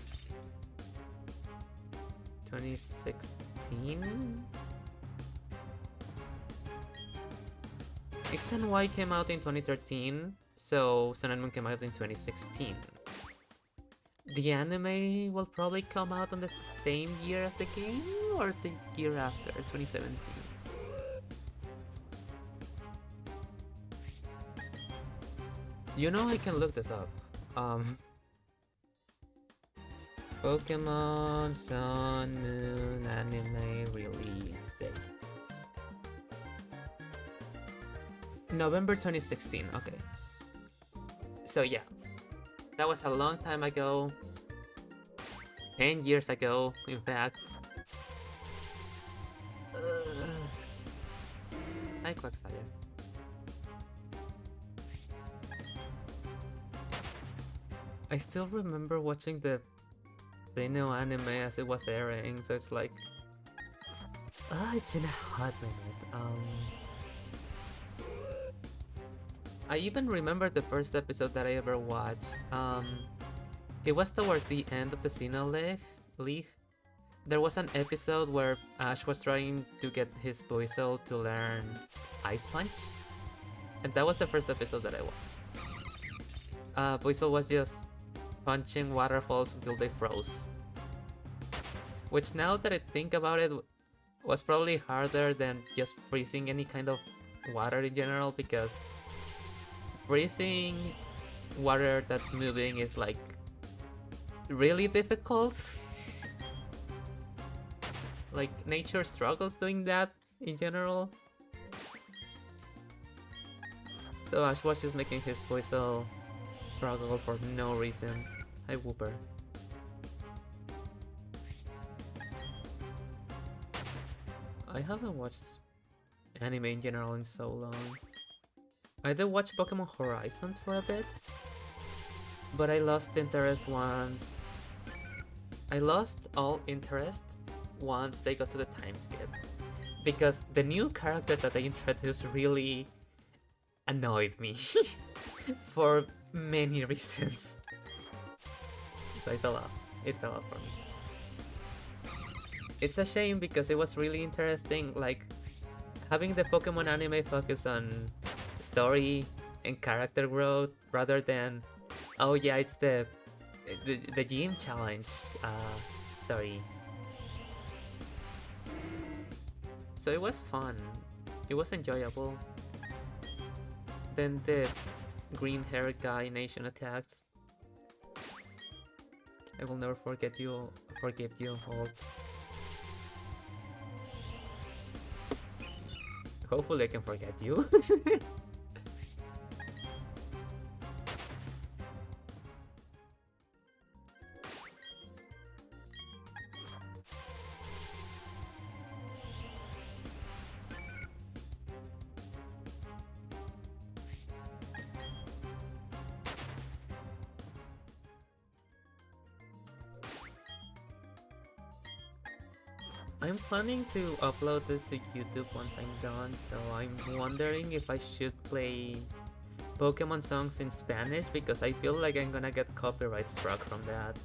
2016. X and Y came out in 2013, so Sun and Moon came out in 2016. The anime will probably come out on the same year as the game, or the year after, 2017. You know I can look this up. Pokemon Sun Moon anime release date. November 2016, okay. So yeah, that was a long time ago. 10 years ago, in fact. Hi, Quagsire. I still remember watching the new anime as it was airing, so it's like... it's been a hot minute. I even remember the first episode that I ever watched. It was towards the end of the Xeno League. There was an episode where Ash was trying to get his Buizel to learn Ice Punch. And that was the first episode that I watched. Buizel was just punching waterfalls until they froze. Which, now that I think about it, was probably harder than just freezing any kind of water in general, because freezing water that's moving is like really difficult. Like, nature struggles doing that in general. So Ash was just making his Buizel struggle for no reason. Hi, Whooper. I haven't watched anime in general in so long. I did watch Pokemon Horizons for a bit, but I lost interest once... I lost all interest once they got to the time skip, because the new character that they introduced really annoyed me for many reasons. So I fell off. It fell off for me. It's a shame because it was really interesting, like having the Pokemon anime focus on story and character growth rather than, oh yeah, it's the gym challenge story. So it was fun. It was enjoyable. Then the green haired guy nation attacked. I will never forgive you, Holt. Hopefully I can forget you. I'm planning to upload this to YouTube once I'm done, so I'm wondering if I should play Pokemon songs in Spanish, because I feel like I'm gonna get copyright struck from that.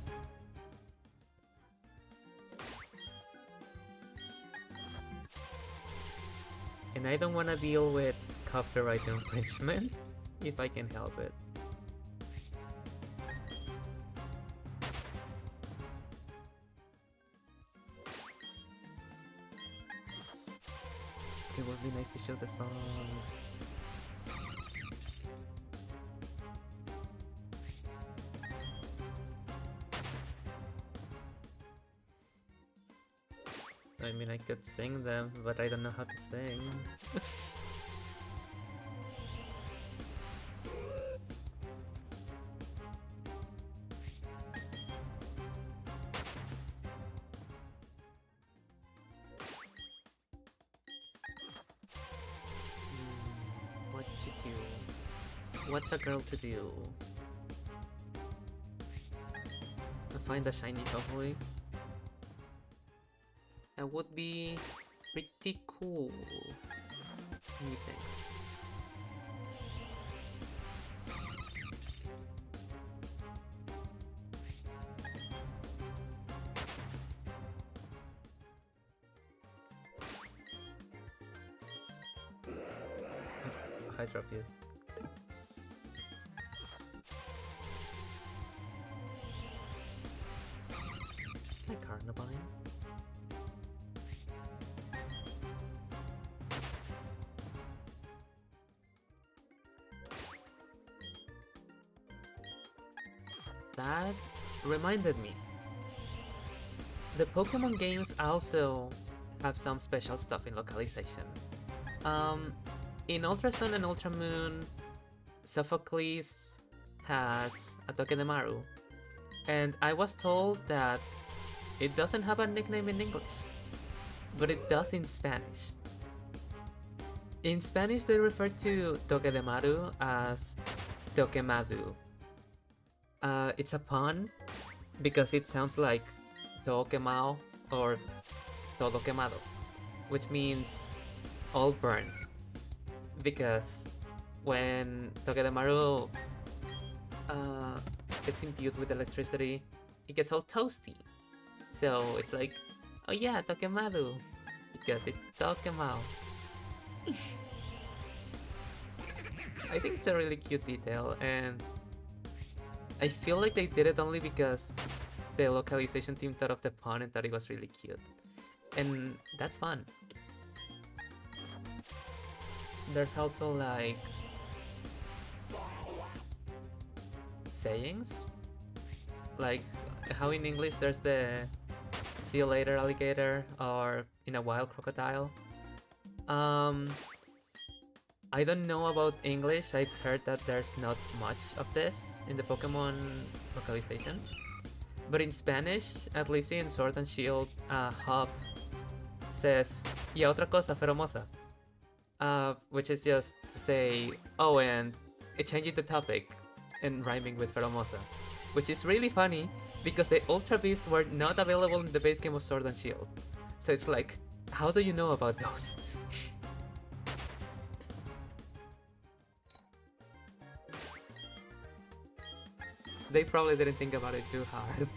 And I don't wanna deal with copyright infringement if I can help it. It would be nice to show the songs. I mean, I could sing them, but I don't know how to sing. What's a girl to do? Find a shiny, hopefully. That would be pretty cool. Methinks. Hydropius. Hi, Carnivine. That reminded me. The Pokemon games also have some special stuff in localization. In Ultra Sun and Ultra Moon, Sophocles has a Togedemaru, and I was told that it doesn't have a nickname in English, but it does in Spanish. In Spanish, they refer to Togedemaru as Tokemadu. It's a pun because it sounds like todo quemado or todo quemado, which means all burned. Because when Togedemaru gets imbued with electricity, it gets all toasty. So it's like, oh yeah, Tokemadu, because it's Tokemao. I think it's a really cute detail, and I feel like they did it only because the localization team thought of the pun and thought it was really cute. And that's fun. There's also like sayings, like how in English there's the see you later alligator or in a wild crocodile. I don't know about English. I've heard that there's not much of this in the Pokemon localization. But in Spanish, at least in Sword and Shield, Hub says, y otra cosa, feromosa. Which is just to say, oh, and it changing the topic and rhyming with feromosa. Which is really funny because the Ultra Beasts were not available in the base game of Sword and Shield. So it's like, how do you know about those? They probably didn't think about it too hard.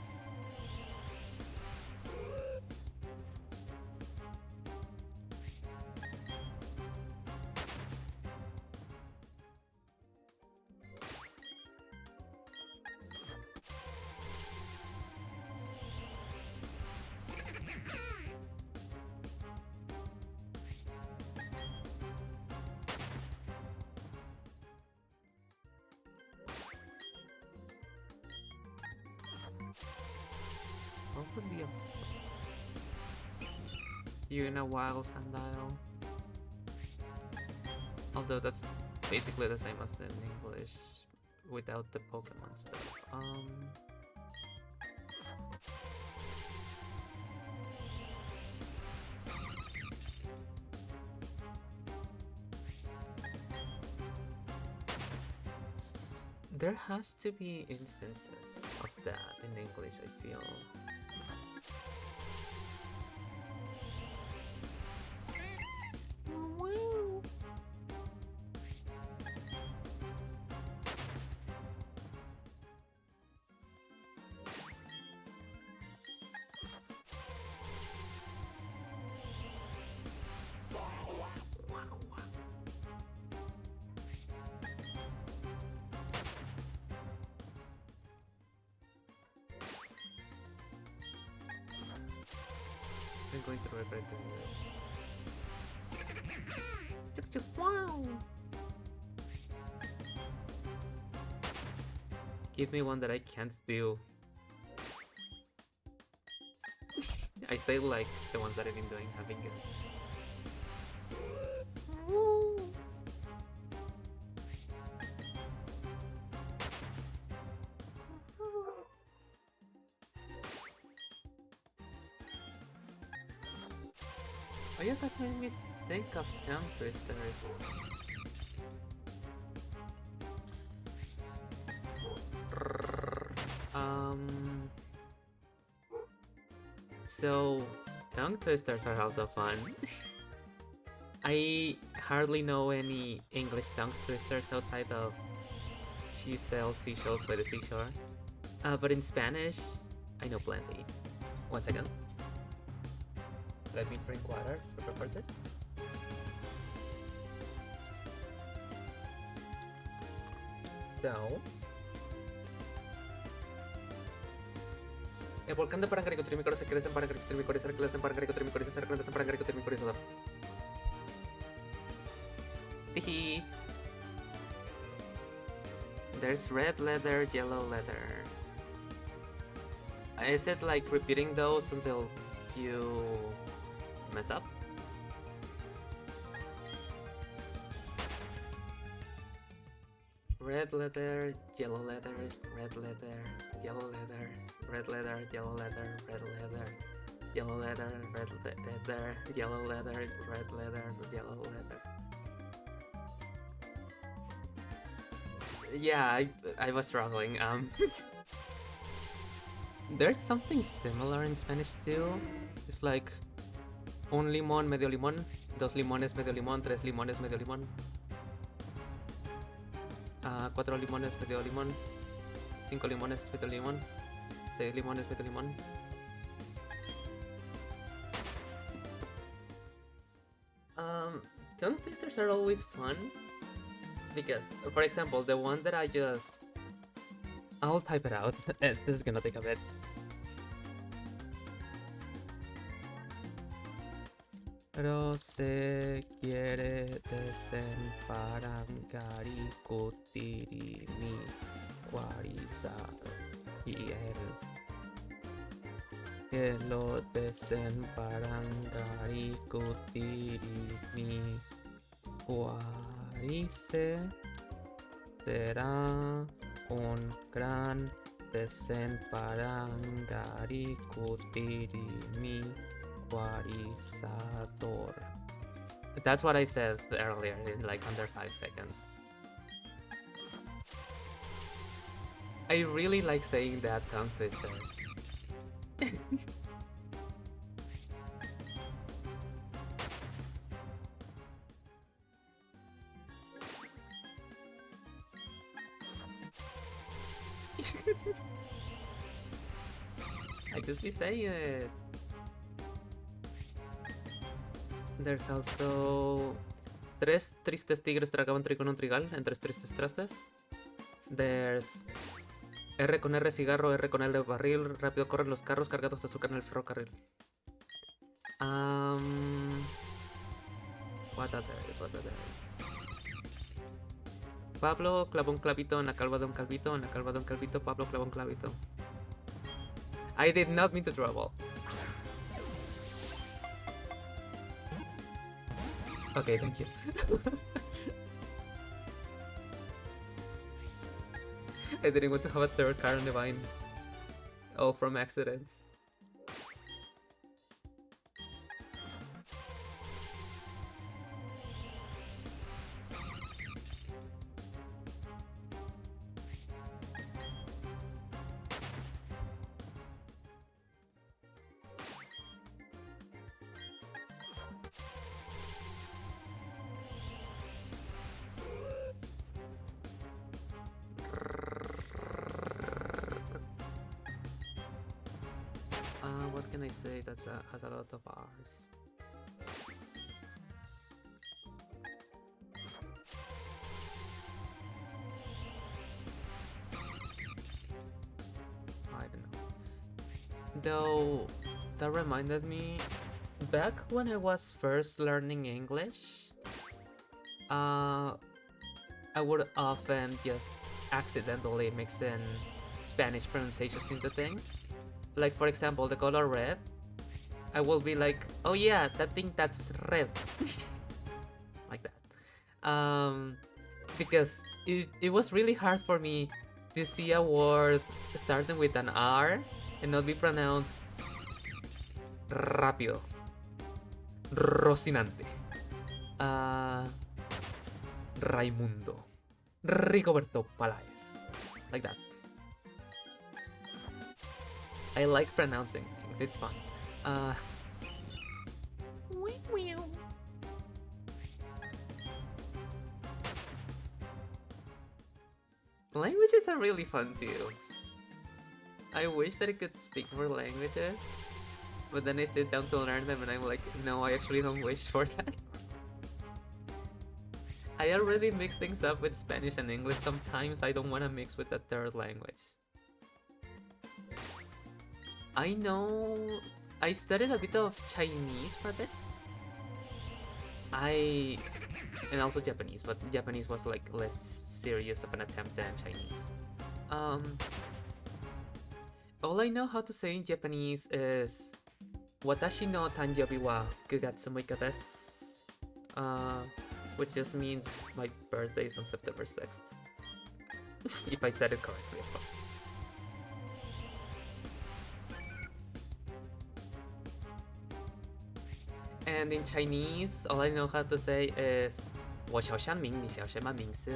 What would be a you in a wild Sandile? Although that's basically the same as in English without the Pokemon stuff. There has to be instances of that in English, I feel. I'm going to regret doing this. Wow! Give me one that I can't do. I say like the ones that I've been doing have been good. Oh yeah, that made me think of tongue twisters. So tongue twisters are also fun. I hardly know any English tongue twisters outside of She Sells Seashells by the Seashore. But in Spanish, I know plenty. 1 second. Let me drink water to prepare this. So, el volcán de Parangaricotrimicoro se crece en Parangaricotrimicoro y se recrece en Parangaricotrimicoro y se recrece en Parangaricotrimicoro. Hehe. There's red leather, yellow leather. Is it like repeating those until you mess up? Red leather, yellow leather, red leather, yellow leather, red leather, yellow leather, red leather, yellow leather, red leather, yellow leather, red leather, yellow leather. Yeah, I was struggling. There's something similar in Spanish too. It's like un limón, medio limón, dos limones, medio limón, tres limones, medio limón. 4 limones, medio limón, 5 limones, medio limón, 6 limones, medio limón. Tongue twisters are always fun because, for example, the one that I'll type it out. This is gonna take a bit. Pero se quiere desemparangaricutiri mi cuarizar y él que lo desemparangaricutiri mi cuarice será un gran desemparangaricutiri mi Guarizador. That's what I said earlier in like under 5 seconds. I really like saying that tongue twister. I just be saying it. There's also tres tristes tigres tragaban trigo en un trigal en tres tristes trastes. There's R con R cigarro, R con L barril, rápido corren los carros cargados de azúcar en el ferrocarril. What others? Pablo clavó un clavito en la calva de un calvito, en la calva de un calvito, Pablo clavó un clavito. I did not mean to draw a ball. Okay, thank you. I didn't want to have a third card on the vine. All from accidents. What can I say that has a lot of R's? I don't know. Though, that reminded me, back when I was first learning English, I would often just accidentally mix in Spanish pronunciations into things. Like, for example, the color red, I will be like, oh yeah, that thing that's red. Like that. Because it was really hard for me to see a word starting with an R and not be pronounced rápido, Rocinante, Raimundo, Rigoberto Palaez, like that. I like pronouncing things. It's fun. Uh, languages are really fun too. I wish that I could speak more languages, but then I sit down to learn them and I'm like, no, I actually don't wish for that. I already mix things up with Spanish and English sometimes. I don't want to mix with a third language. I know I studied a bit of Chinese for this. And also Japanese, but Japanese was like less serious of an attempt than Chinese. All I know how to say in Japanese is Watashi no tanjobi wa 9月6日 desu. Which just means my birthday is on September 6th. If I said it correctly, of course. And in Chinese, all I know how to say is 我小香明你小什么名字?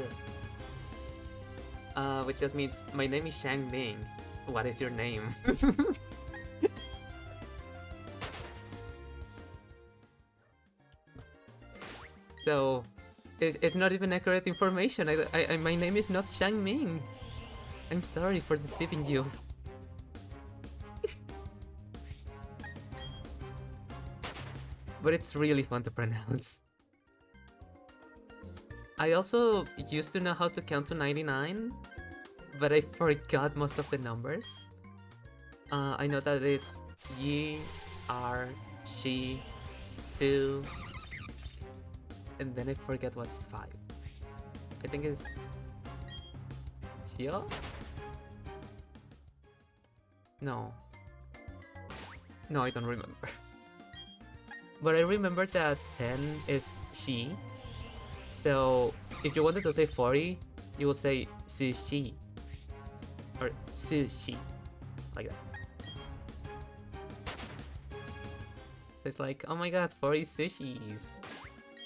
Which just means my name is Shang Ming. What is your name? So it's not even accurate information. My name is not Shang Ming. I'm sorry for deceiving you. But it's really fun to pronounce. I also used to know how to count to 99, but I forgot most of the numbers. I know that it's Yi, R, Shi, Su, and then I forget what's 5. I think it's Xio? No. No, I don't remember. But I remember that 10 is Shi. So if you wanted to say 40, you will say Sushi. Or Sushi. Like that. So it's like, oh my god, 40 sushis.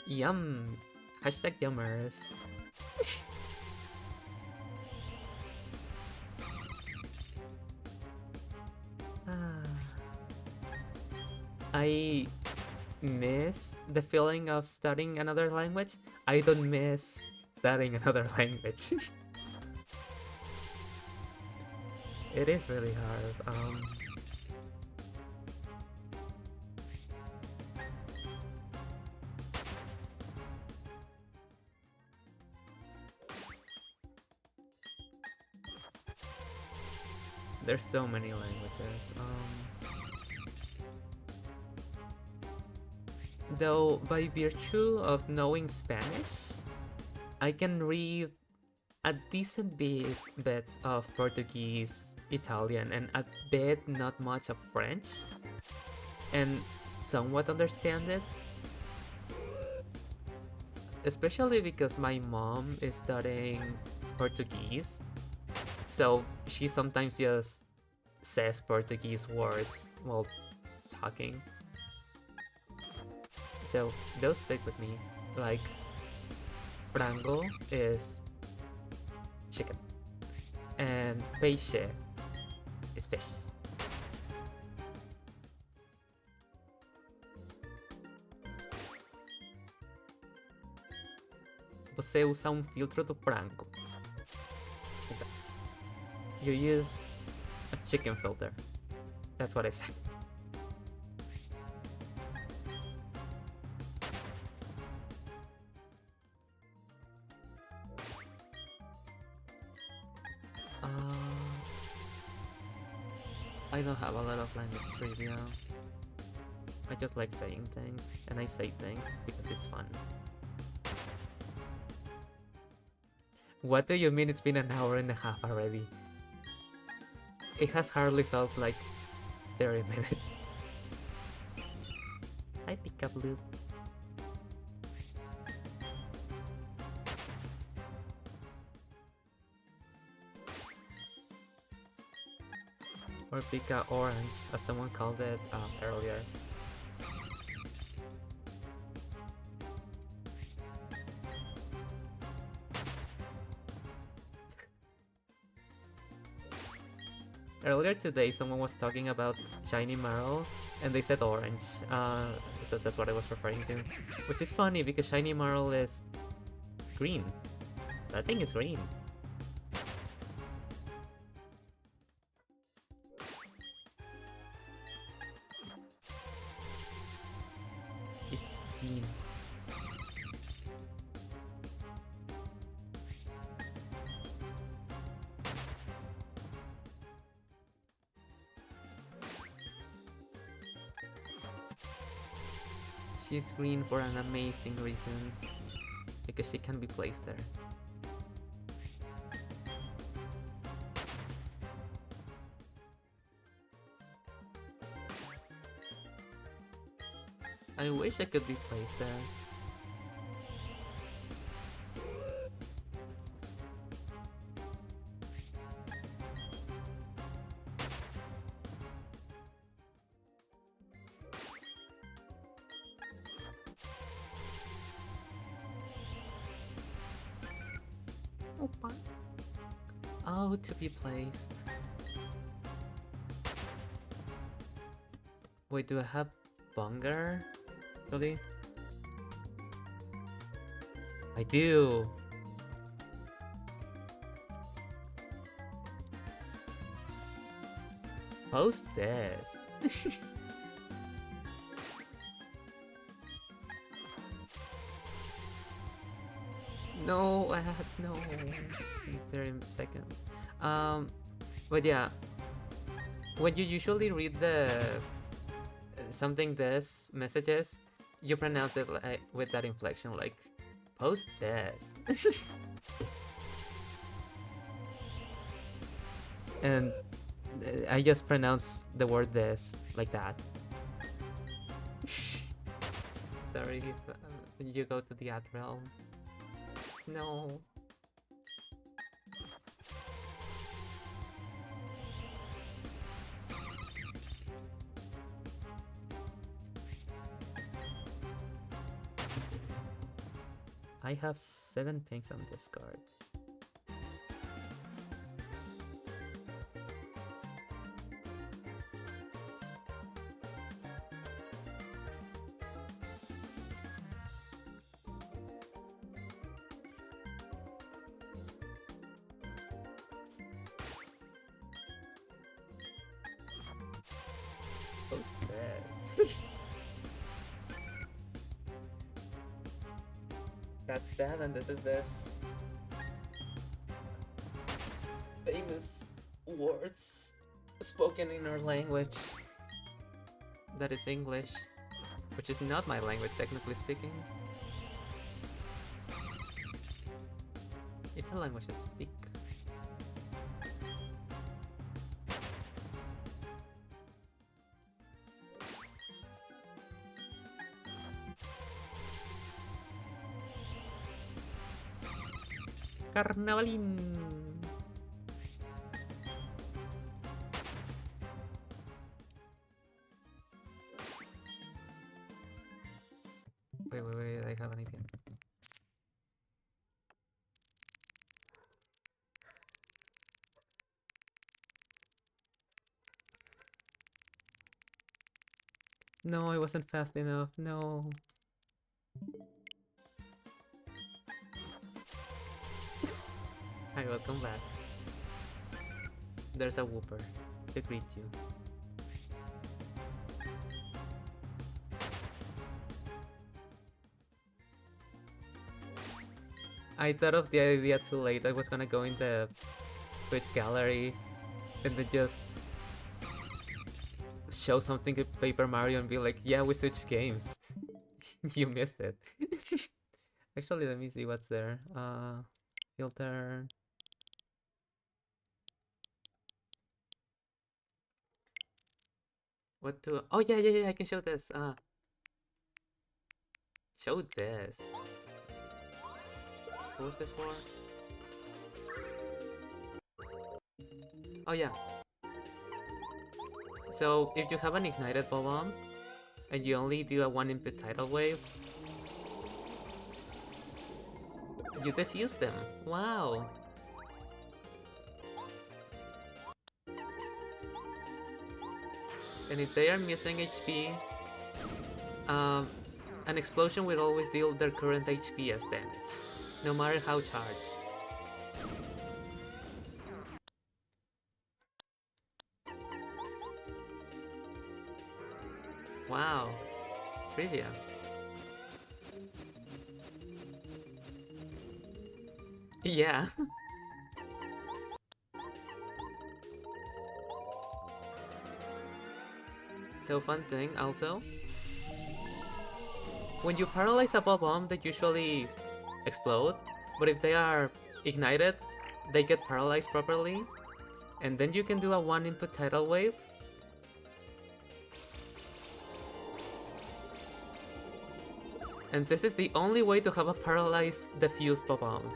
Yum. Hashtag yummers. I miss the feeling of studying another language. I don't miss studying another language. It is really hard. There's so many languages. Though by virtue of knowing Spanish, I can read a decent bit of Portuguese, Italian, and a bit not much of French, and somewhat understand it. Especially because my mom is studying Portuguese, so she sometimes just says Portuguese words while talking. So those stick with me. Like, frango is chicken, and peixe is fish. Você usa filtro do frango. You use a chicken filter. That's what I said. I don't have a lot of language trivia. I just like saying things, and I say things because it's fun. What do you mean it's been an hour and a half already? It has hardly felt like 30 minutes. Hi, Pika-Blue. Or Pika Orange, as someone called it earlier. Earlier today, someone was talking about shiny marl, and they said orange. So that's what I was referring to. Which is funny because shiny marl is green. That thing is green. It's green. She's green for an amazing reason. Because she can be placed there. I wish I could be placed there. Oh, to be placed. Wait, do I have Bungar? Really? I do. Post this. No, ads, no. 30 seconds. But yeah, when you usually read the something this messages, you pronounce it like, with that inflection, like post this. And I just pronounce the word this like that. Sorry if you go to the ad realm. No. I have 7 things on this card. Post this. That's that, and this is this. Famous words spoken in our language. That is English, which is not my language, technically speaking. It's a language I speak. Carnavalin. Wait, I have an idea. No, I wasn't fast enough. No. Hi, welcome back. There's a whooper to greet you. I thought of the idea too late. I was gonna go in the Twitch gallery and then just show something to Paper Mario and be like, yeah, we switched games. You missed it. Actually, let me see what's there. Filter. What to... Oh, yeah, I can show this. Show this. What was this for? Oh, yeah. So, if you have an ignited bomb and you only do a 1 input tidal wave, you defuse them. Wow. and if they are missing HP, an explosion will always deal their current HP as damage, no matter how charged. Wow, trivia. Yeah. So fun thing also, when you paralyze a bomb, they usually explode, but if they are ignited, they get paralyzed properly, and then you can do a one input tidal wave. And this is the only way to have a paralyzed defused bomb.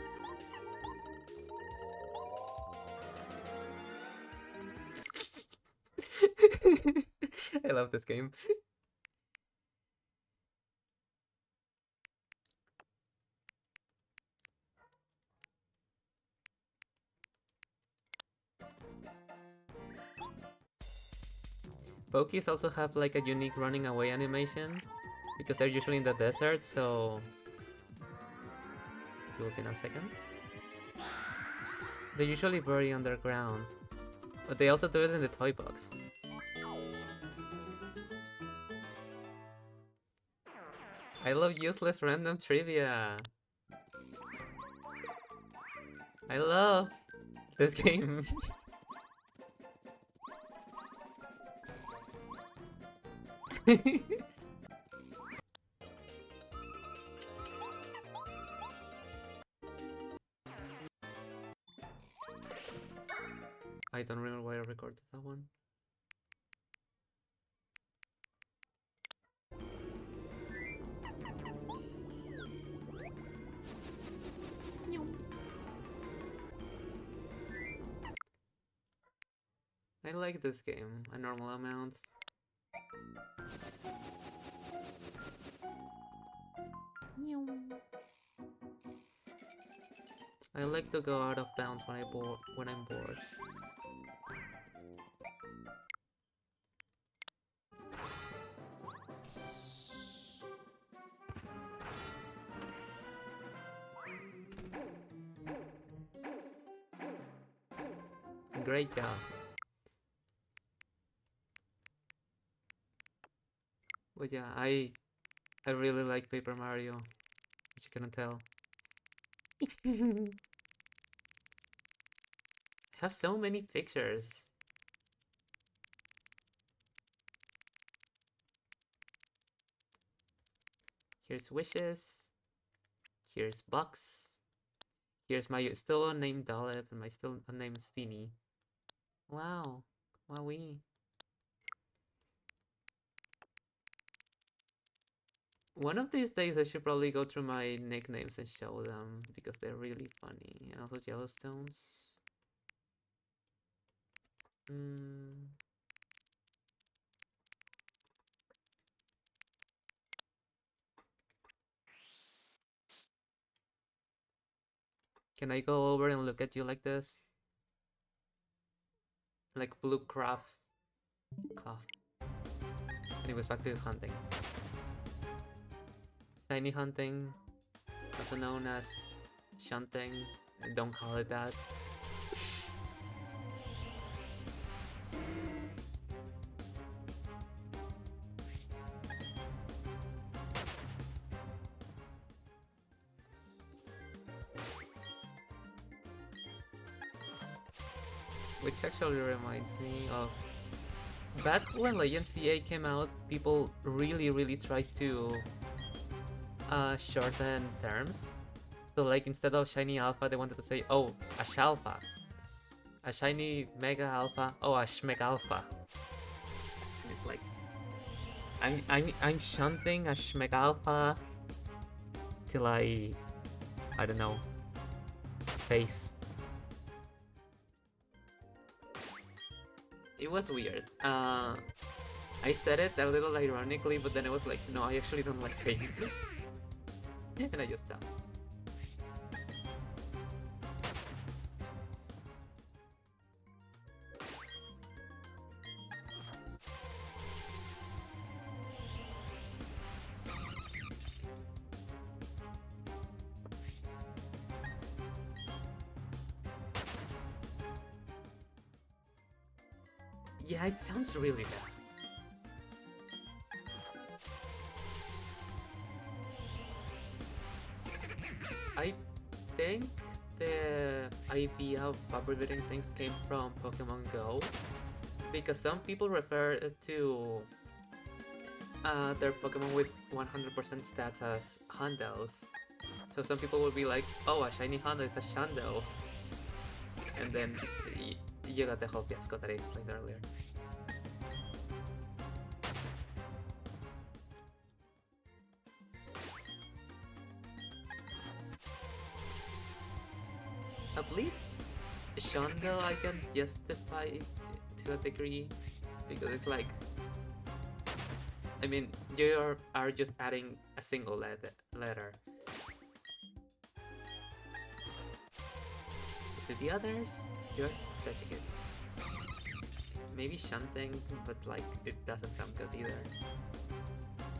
I love this game. Pokies also have like a unique running away animation because they're usually in the desert, so you'll see in a second. They usually bury underground, but they also do it in the toy box. I love useless random trivia. I love this game. I don't remember why I recorded that one. I like this game a normal amount. I like to go out of bounds when I'm bored. Great job. But yeah, I really like Paper Mario, which you couldn't tell. I have so many pictures. Here's wishes. Here's Bucks. Here's my still unnamed Dalip and my still unnamed Steenie. Wow. Wowee. One of these days I should probably go through my nicknames and show them because they're really funny. And also Yellowstones. Can I go over and look at you like this? Like blue cloth. Anyways, back to hunting. Tiny hunting, also known as shunting. Don't call it that. Which actually reminds me of back when Legend CA came out, people really tried to shorten terms. So like instead of shiny alpha, they wanted to say, oh, a shalpha. A shiny mega alpha, oh, a schmeg alpha. It's like I'm shunting a schmeg alpha till I don't know, face. It was weird. I said it a little ironically, but then I was like, no, I actually don't like saying this. And I just stopped. Yeah, it sounds really bad. I think the idea of abbreviating things came from Pokemon Go, because some people refer to their Pokemon with 100% stats as Hondos. So some people will be like, oh, a shiny Hondo is a Shando. And then you got the whole fiasco that I explained earlier. At least Shondo I can justify to a degree, because it's like, I mean, you are just adding a single letter. To the others, you're stretching it. Maybe shunting, but like, it doesn't sound good either.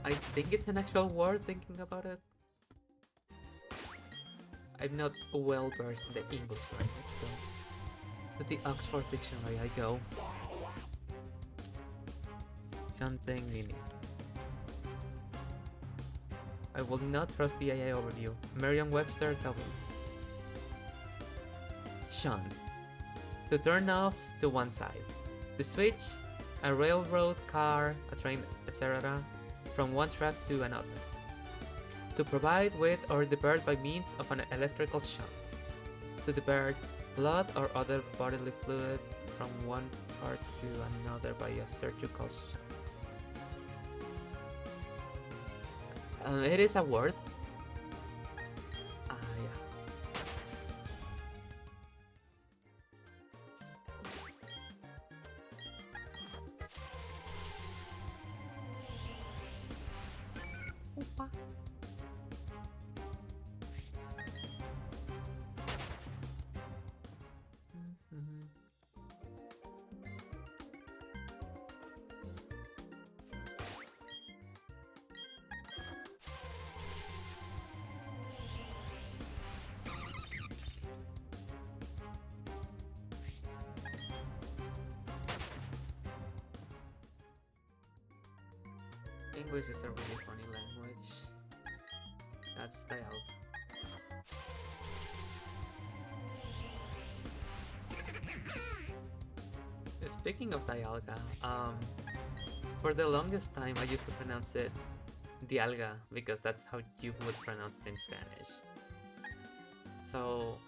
I think it's an actual word, thinking about it. I'm not well versed in the English language, so to the Oxford Dictionary I go. Shunting meaning. I will not trust the AI overview. Merriam-Webster, tell me. Shunt. To turn off to one side. To switch a railroad, car, a train, etc. from one track to another. To provide with or divert by means of an electrical shunt. To divert blood or other bodily fluid from one part to another by a surgical shunt. It is a word. Yeah. Opa. English is a really funny language. That's dialogue. Speaking of Dialga, for the longest time I used to pronounce it Dialga because that's how you would pronounce it in Spanish. So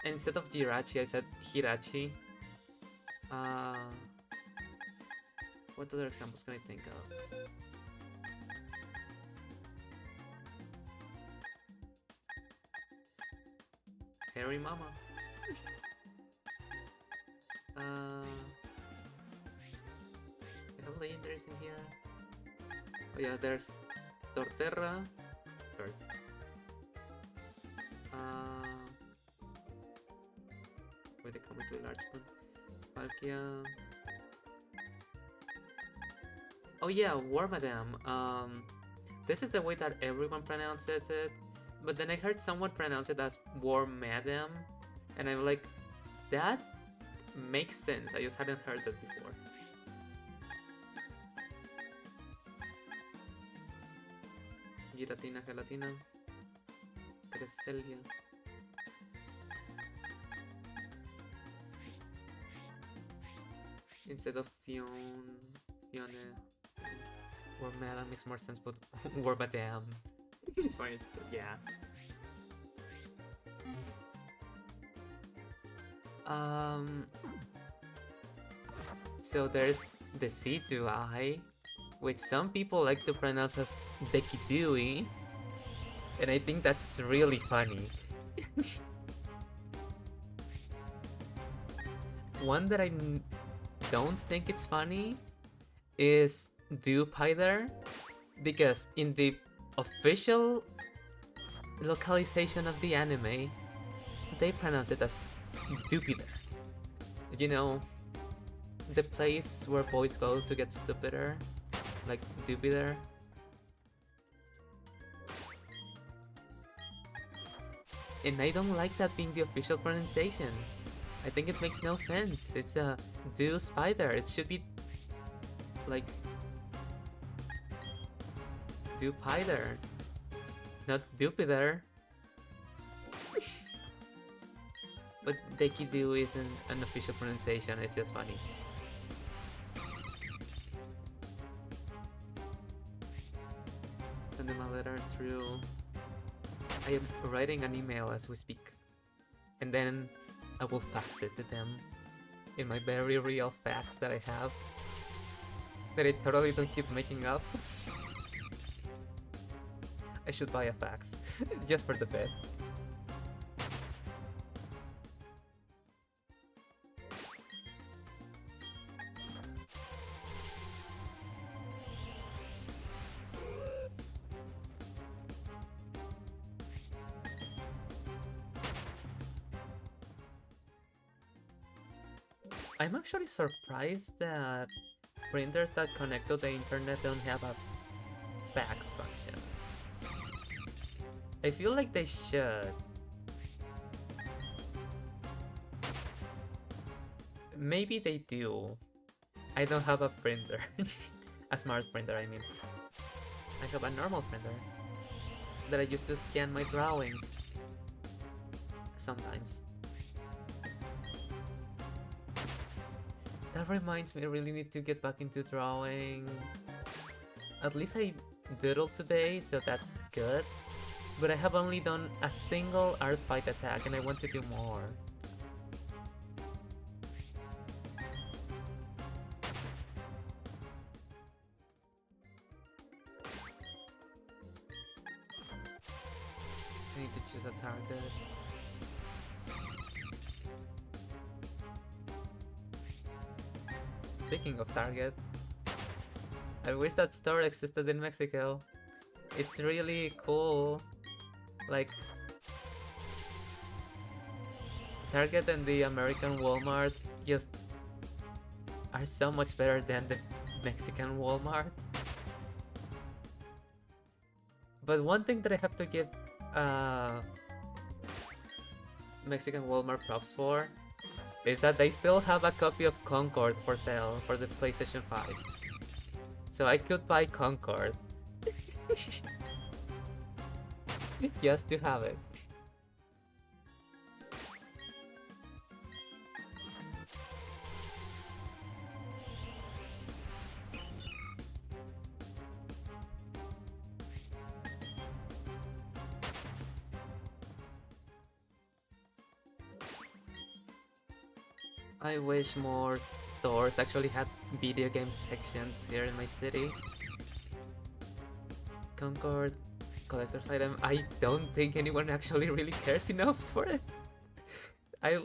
instead of Jirachi, I said Hirachi. What other examples can I think of? Harry Mama. We have legendaries in here. Oh yeah, there's Torterra. Bird. With the comically large one. Palkia. Oh yeah, Warmadam. This is the way that everyone pronounces it. But then I heard someone pronounce it as Warmadam. And I'm like, that makes sense. I just hadn't heard that before. Giratina, Gelatina. Cresselia. Instead of Fiona. Warmadam makes more sense, but Warmadam. It's funny, yeah. So there's the C2I, which some people like to pronounce as Dekidui, and I think that's really funny. One that I don't think it's funny is Dupider, because in the official localization of the anime, they pronounce it as Dupider. You know, the place where boys go to get stupider, like Dupider. And I don't like that being the official pronunciation. I think it makes no sense. It's a do spider. It should be like do pider, not dupider. But Dekidu isn't an official pronunciation, it's just funny. Send them a letter through... I am writing an email as we speak. And then I will fax it to them in my very real fax that I have. That I totally don't keep making up. I should buy a fax, just for the bit. I'm actually surprised that printers that connect to the internet don't have a fax function. I feel like they should. Maybe they do. I don't have a printer. A smart printer, I mean. I have a normal printer that I use to scan my drawings sometimes. That reminds me, I really need to get back into drawing. At least I doodled today, so that's good. But I have only done a single art fight attack and I want to do more. I need to choose a target. Speaking of Target, I wish that store existed in Mexico. It's really cool. Like, Target and the American Walmart just are so much better than the Mexican Walmart. But one thing that I have to give Mexican Walmart props for is that they still have a copy of Concord for sale for the PlayStation 5. So I could buy Concord just to have it. I wish more stores actually had video game sections here in my city. Concord, collector's item. I don't think anyone actually really cares enough for it. I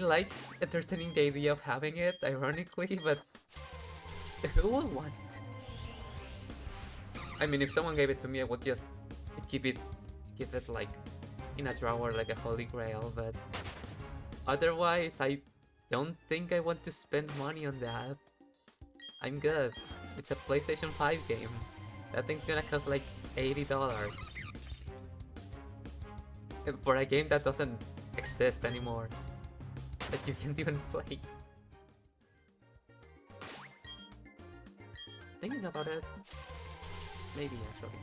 like entertaining the idea of having it, ironically, but who would want it? I mean, if someone gave it to me, I would just keep it like in a drawer like a holy grail, but otherwise, I don't think I want to spend money on that. I'm good. It's a PlayStation 5 game. That thing's gonna cost like $80. For a game that doesn't exist anymore. That you can't even play. Thinking about it, maybe actually.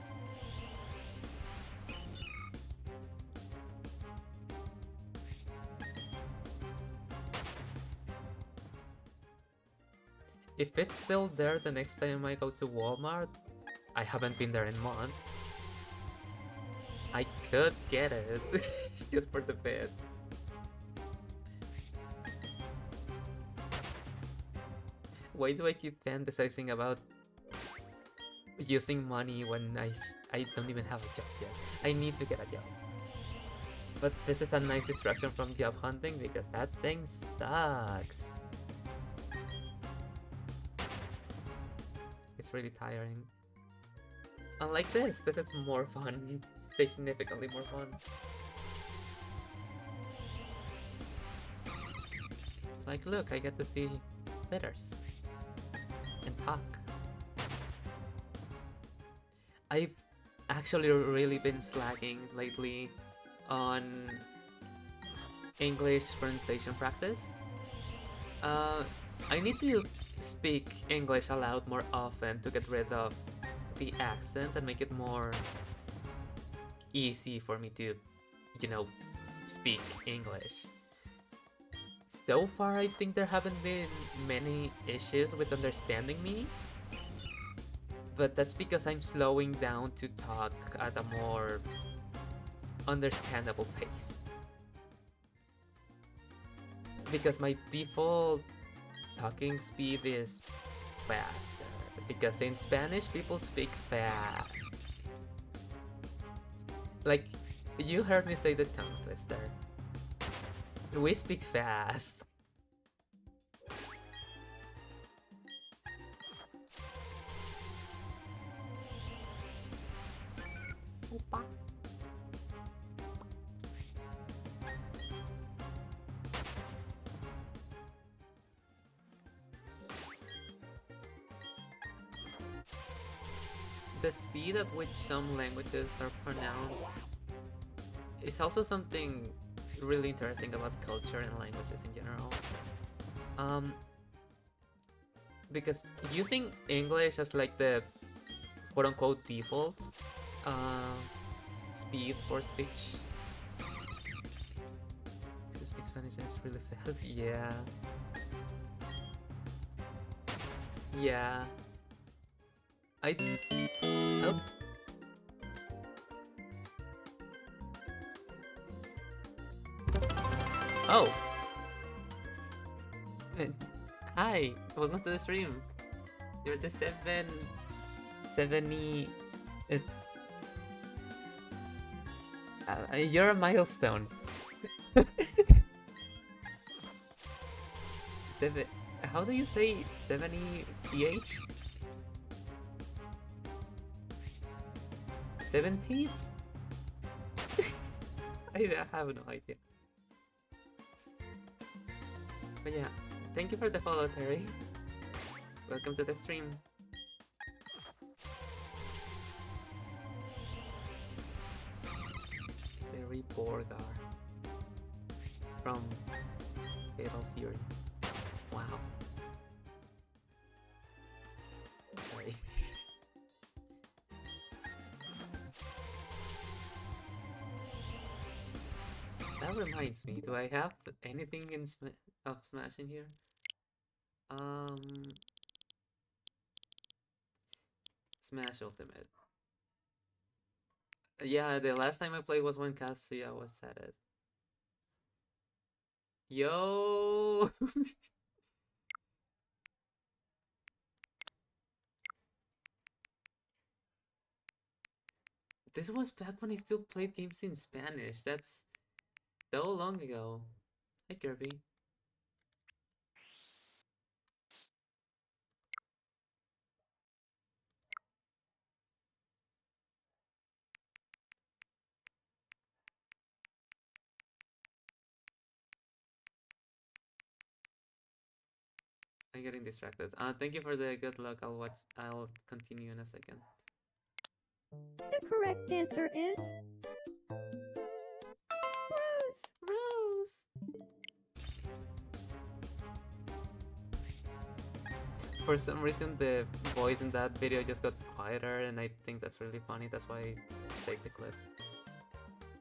If it's still there the next time I go to Walmart, I haven't been there in months. I could get it just for the bit. Why do I keep fantasizing about using money when I don't even have a job yet? I need to get a job. But this is a nice distraction from job hunting because that thing sucks. It's really tiring. Unlike this is more fun. Significantly more fun. Like, look, I get to see letters and talk. I've actually really been slacking lately on English pronunciation practice. Uh, I need to speak English aloud more often to get rid of the accent and make it more easy for me to, you know, speak English. So far, I think there haven't been many issues with understanding me, but that's because I'm slowing down to talk at a more understandable pace. Because my default talking speed is fast. Because in Spanish, people speak fast. Like, you heard me say the tongue twister. We speak fast. Opa. The speed at which some languages are pronounced is also something really interesting about culture and languages in general. Because using English as like the quote-unquote default uh, speed for speech. To speak Spanish and it's really fast. Yeah. Yeah. I... Oh. Oh! Hi! Welcome to the stream! You're the 70... you're a milestone. How do you say 70 PH? 17th? I have no idea. But yeah, thank you for the follow, Terry. Welcome to the stream. Terry Borgar from Fatal Fury. Wow. Sorry. That reminds me, do I have anything in of Smash in here? Smash Ultimate. Yeah, the last time I played was when Kazuya was at it. Yo! This was back when I still played games in Spanish. That's so long ago. Hi, Kirby. I'm getting distracted. Thank you for the good luck. I'll continue in a second. The correct answer is Rose. Rose. For some reason, the voice in that video just got quieter, and I think that's really funny. That's why I saved the clip.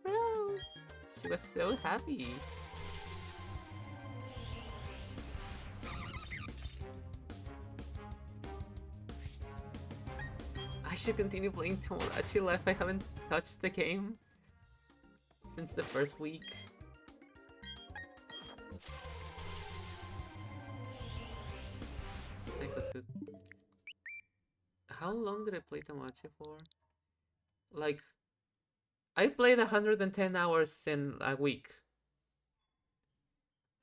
Rose. She was so happy. I should continue playing Tomodachi Life. I haven't touched the game since the first week. Good. How long did I play Tomodachi for? Like, I played 110 hours in a week.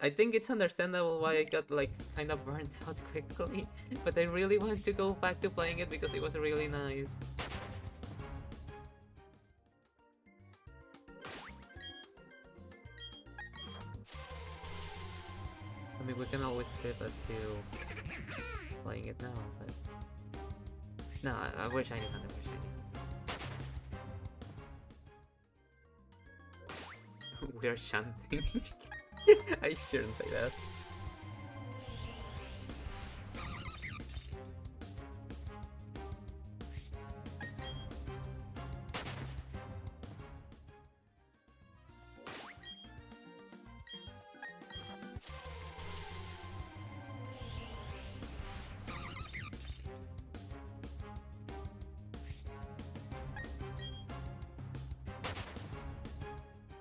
I think it's understandable why I got like kind of burnt out quickly, but I really want to go back to playing it because it was really nice. I mean, we can always pivot to playing it now, but no, I wish I knew how to wish I knew. We're shunting. I shouldn't say that.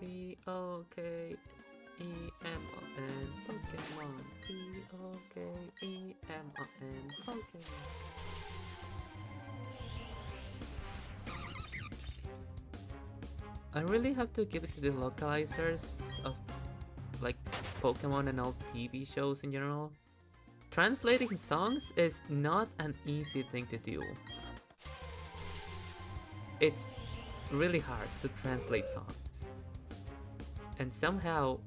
P-O-K-E-M-O-N Pokemon. P-O-K-E-M-O-N Pokemon. I really have to give it to the localizers of like Pokemon and all TV shows in general. Translating songs is not an easy thing to do. It's really hard to translate songs. And somehow,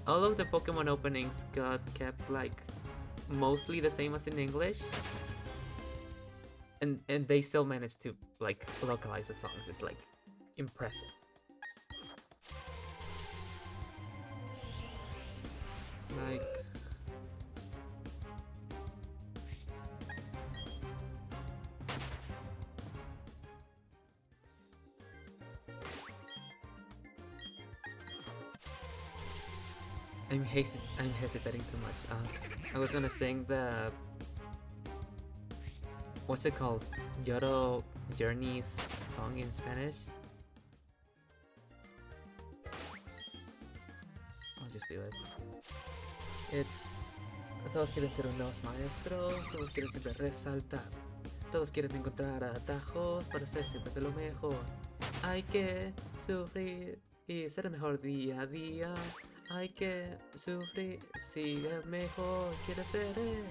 all of the Pokemon openings got kept like mostly the same as in English. And they still managed to like localize the songs. It's like impressive. Like I'm hesitating too much. I was gonna sing the what's it called? Yoro Journey's song in Spanish. I'll just do it. It's todos quieren ser unos maestros, todos quieren siempre resaltar, todos quieren encontrar atajos para ser siempre de lo mejor. Hay que sufrir y ser el mejor día a día. Hay que sufrir si el mejor quiere ser él.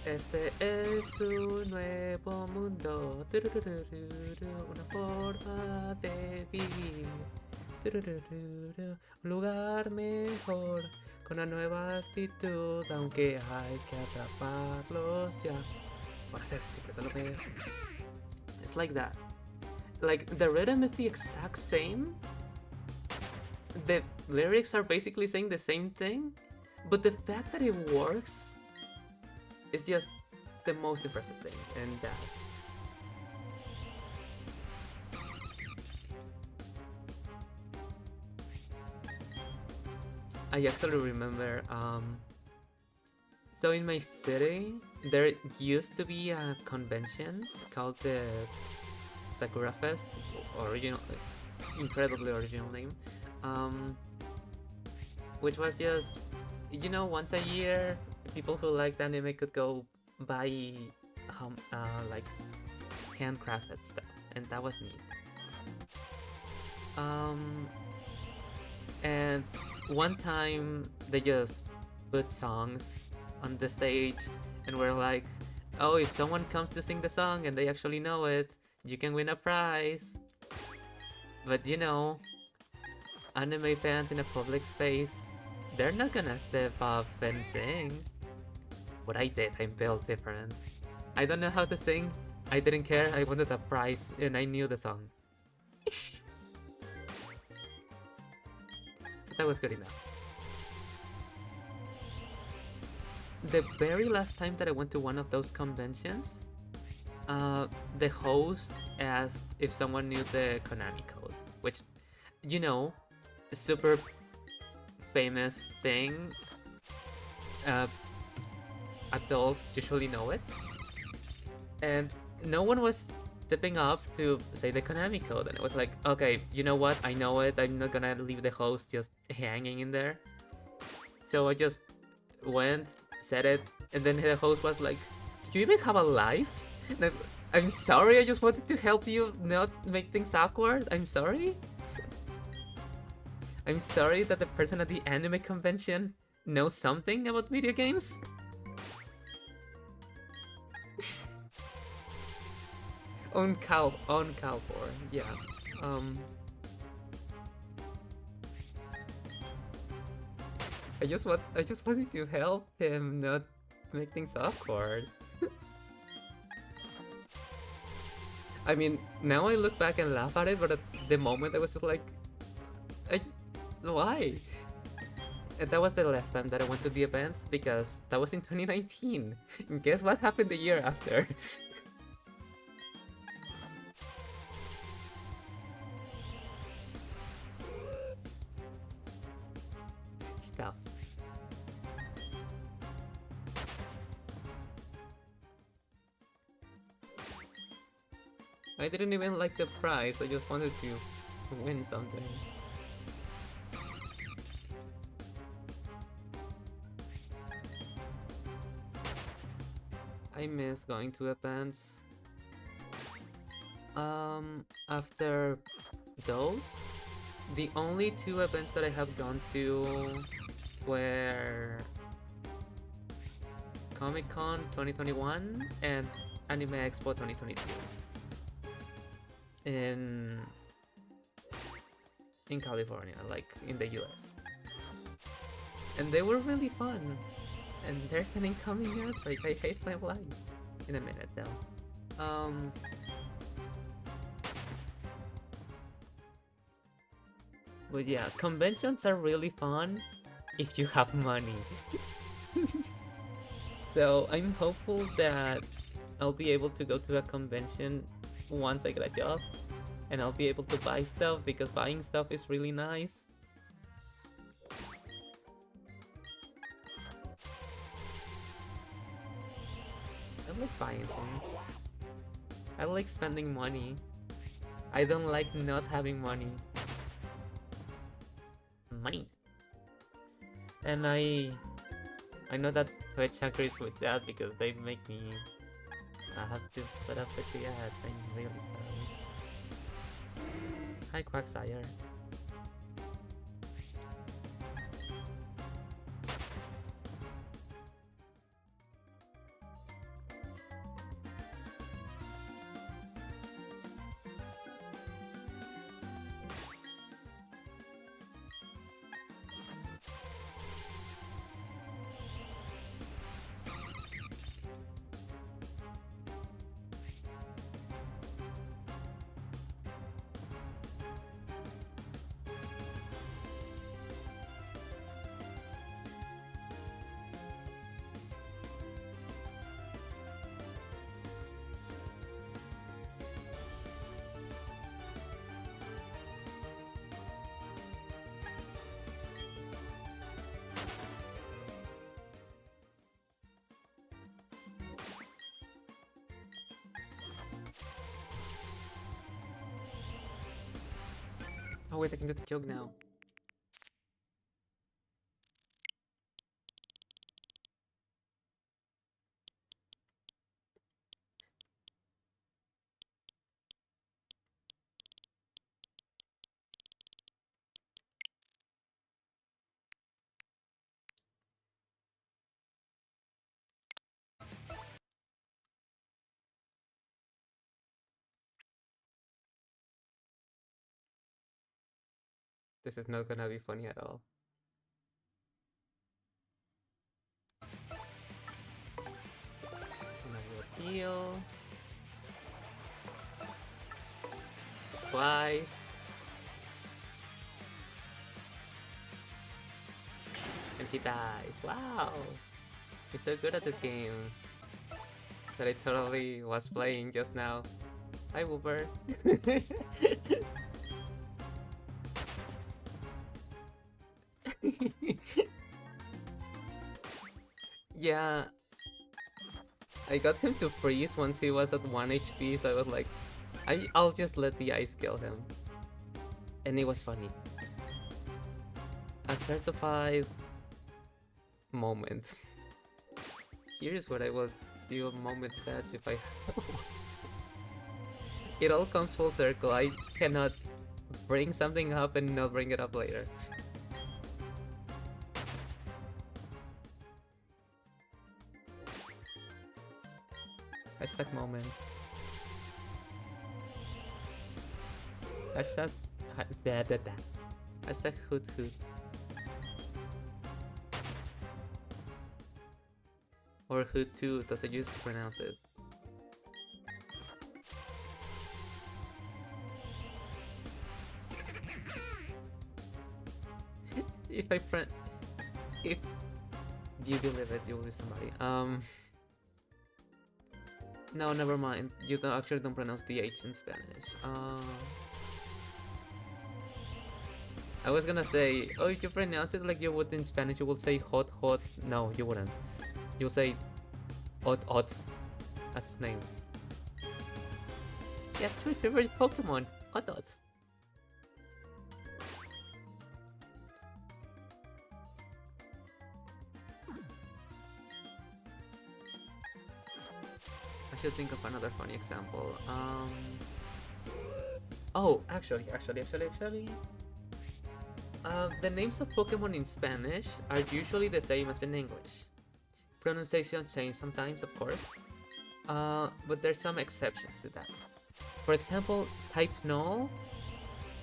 Este es un nuevo mundo, una forma de vivir, un lugar mejor, con una nueva actitud, aunque hay que atraparlos ya, para ser siempre de lo mejor. It's like that. Like, the rhythm is the exact same. The lyrics are basically saying the same thing, but the fact that it works is just the most impressive thing, and I actually remember, so in my city, there used to be a convention called the Sakura Fest, incredibly original name, which was just, once a year, people who liked anime could go buy like handcrafted stuff, and that was neat. And one time they just put songs on the stage, and we're like, oh, if someone comes to sing the song and they actually know it, you can win a prize. But anime fans in a public space, they're not gonna step up and sing. What I did, I'm built different. I don't know how to sing, I didn't care, I wanted a prize, and I knew the song. So that was good enough. The very last time that I went to one of those conventions, the host asked if someone knew the Konami code, which, super famous thing. Adults usually know it, and no one was stepping up to say the Konami code, and it was like, okay, you know what, I know it, I'm not gonna leave the host just hanging in there. So I just went, said it, and then the host was like, do you even have a life? And I'm sorry, I just wanted to help you not make things awkward, I'm sorry. I'm sorry that the person at the anime convention knows something about video games. on Cal for, yeah. I just wanted to help him not make things awkward. I mean, now I look back and laugh at it, but at the moment I was just like, why? That was the last time that I went to the events because that was in 2019. And guess what happened the year after? Stuff. I didn't even like the prize, I just wanted to win something. I miss going to events. After those, the only two events that I have gone to were Comic Con 2021 and Anime Expo 2022 in California, like in the US. And they were really fun. And there's an incoming earthquake. I hate my life. In a minute though. But yeah, conventions are really fun if you have money. So I'm hopeful that I'll be able to go to a convention once I get a job. And I'll be able to buy stuff because buying stuff is really nice. I like buying things. I like spending money. I don't like not having money. Money. And I know that Twitch agrees with that because they make me have to put up with the ads. I'm really sorry. Hi Quacksire. Oh wait, I can do the joke now. This is not gonna be funny at all. Another heal. Twice. And he dies. Wow! You're so good at this game that I totally was playing just now. Hi, Wooper. Yeah, I got him to freeze once he was at 1 HP, so I was like, I'll just let the ice kill him. And it was funny. A certified moment. Here's what I will do a moment's fetch if I... It all comes full circle. I cannot bring something up and not bring it up later. Hashtag moment. Hashtag... Hashtag hoot hoot. Or hoot toot as I used to pronounce it. If I if you believe it, you will be somebody. No, never mind. You don't actually don't pronounce the H in Spanish. I was gonna say, oh, if you pronounce it like you would in Spanish, you would say hot, hot. No, you wouldn't. You'll say ot, ot, as its name. Yeah, it's my favorite Pokemon, ot, ot. I should think of another funny example. Oh, actually. The names of Pokemon in Spanish are usually the same as in English. Pronunciation change sometimes, of course, but there's some exceptions to that. For example, type null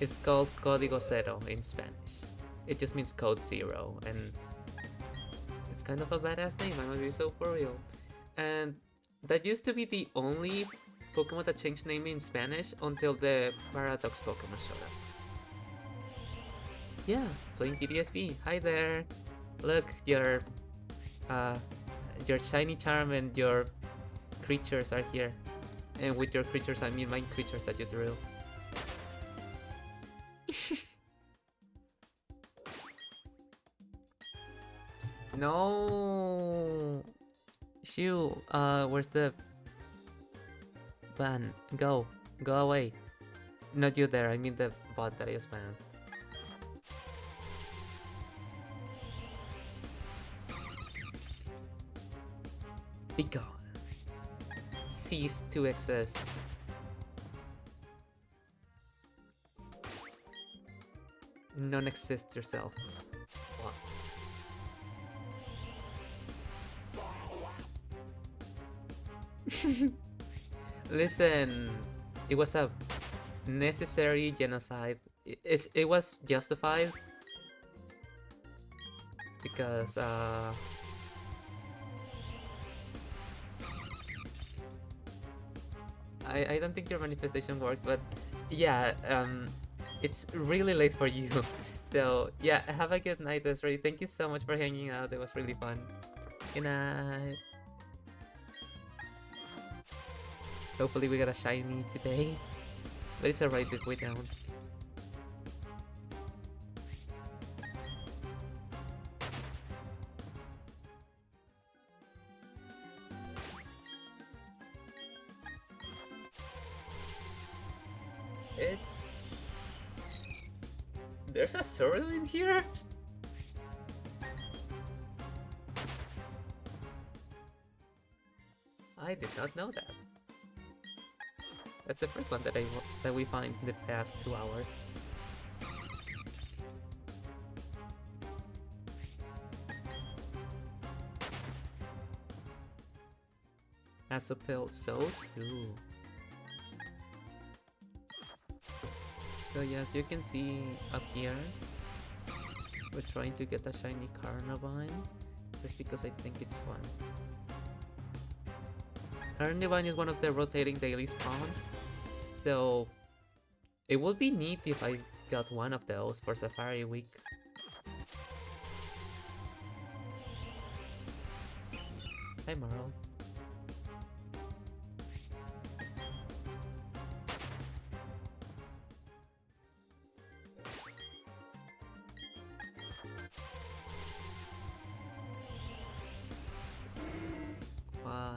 is called Código Cero in Spanish. It just means code zero, and it's kind of a badass name, I'm gonna be so for real. And that used to be the only Pokemon that changed name in Spanish until the Paradox Pokemon showed up. Yeah, playing TDSP. Hi there. Look, your shiny charm and your creatures are here. And with your creatures, I mean my creatures that you drew. No. Shoo, where's the ban? Go away. Not you there, I mean the bot that I just banned. Be gone. Cease to exist. Non-exist yourself. What? Listen, it was a necessary genocide. It was justified because I don't think your manifestation worked, but yeah, it's really late for you. So yeah, have a good night, Desiree. Thank you so much for hanging out. It was really fun. Good night. Hopefully we got a shiny today, but it's alright if we don't. There's a sword in here? I did not know that. That's the first one that we find in the past 2 hours. Asopil, so true. So yes, you can see up here, we're trying to get a shiny Carnivine, just because I think it's fun. Carnivine is one of the rotating daily spawns, so it would be neat if I got one of those for Safari Week. Hi Marl. Wow.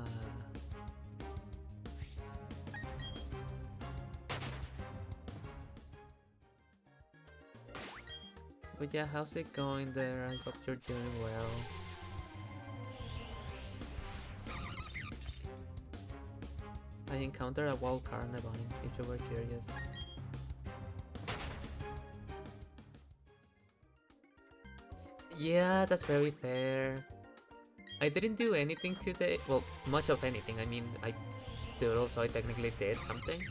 But yeah, how's it going there? I hope you're doing well. I encountered a wild Carnivine, if you were curious. Yeah, that's very fair. I didn't do anything today. Well, much of anything. I mean, I doodled, so I technically did something.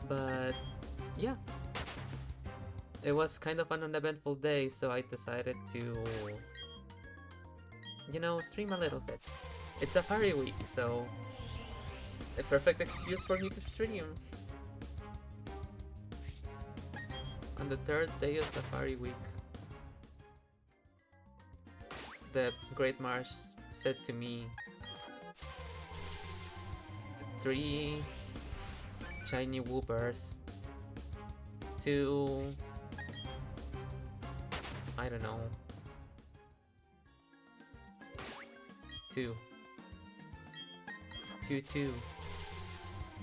But yeah. It was kind of an uneventful day, so I decided to, you know, stream a little bit. It's Safari Week, so a perfect excuse for me to stream. On the third day of Safari Week. the Great Marsh said to me, 3 shiny Woopers, 2, I don't know, 2, 2, 2,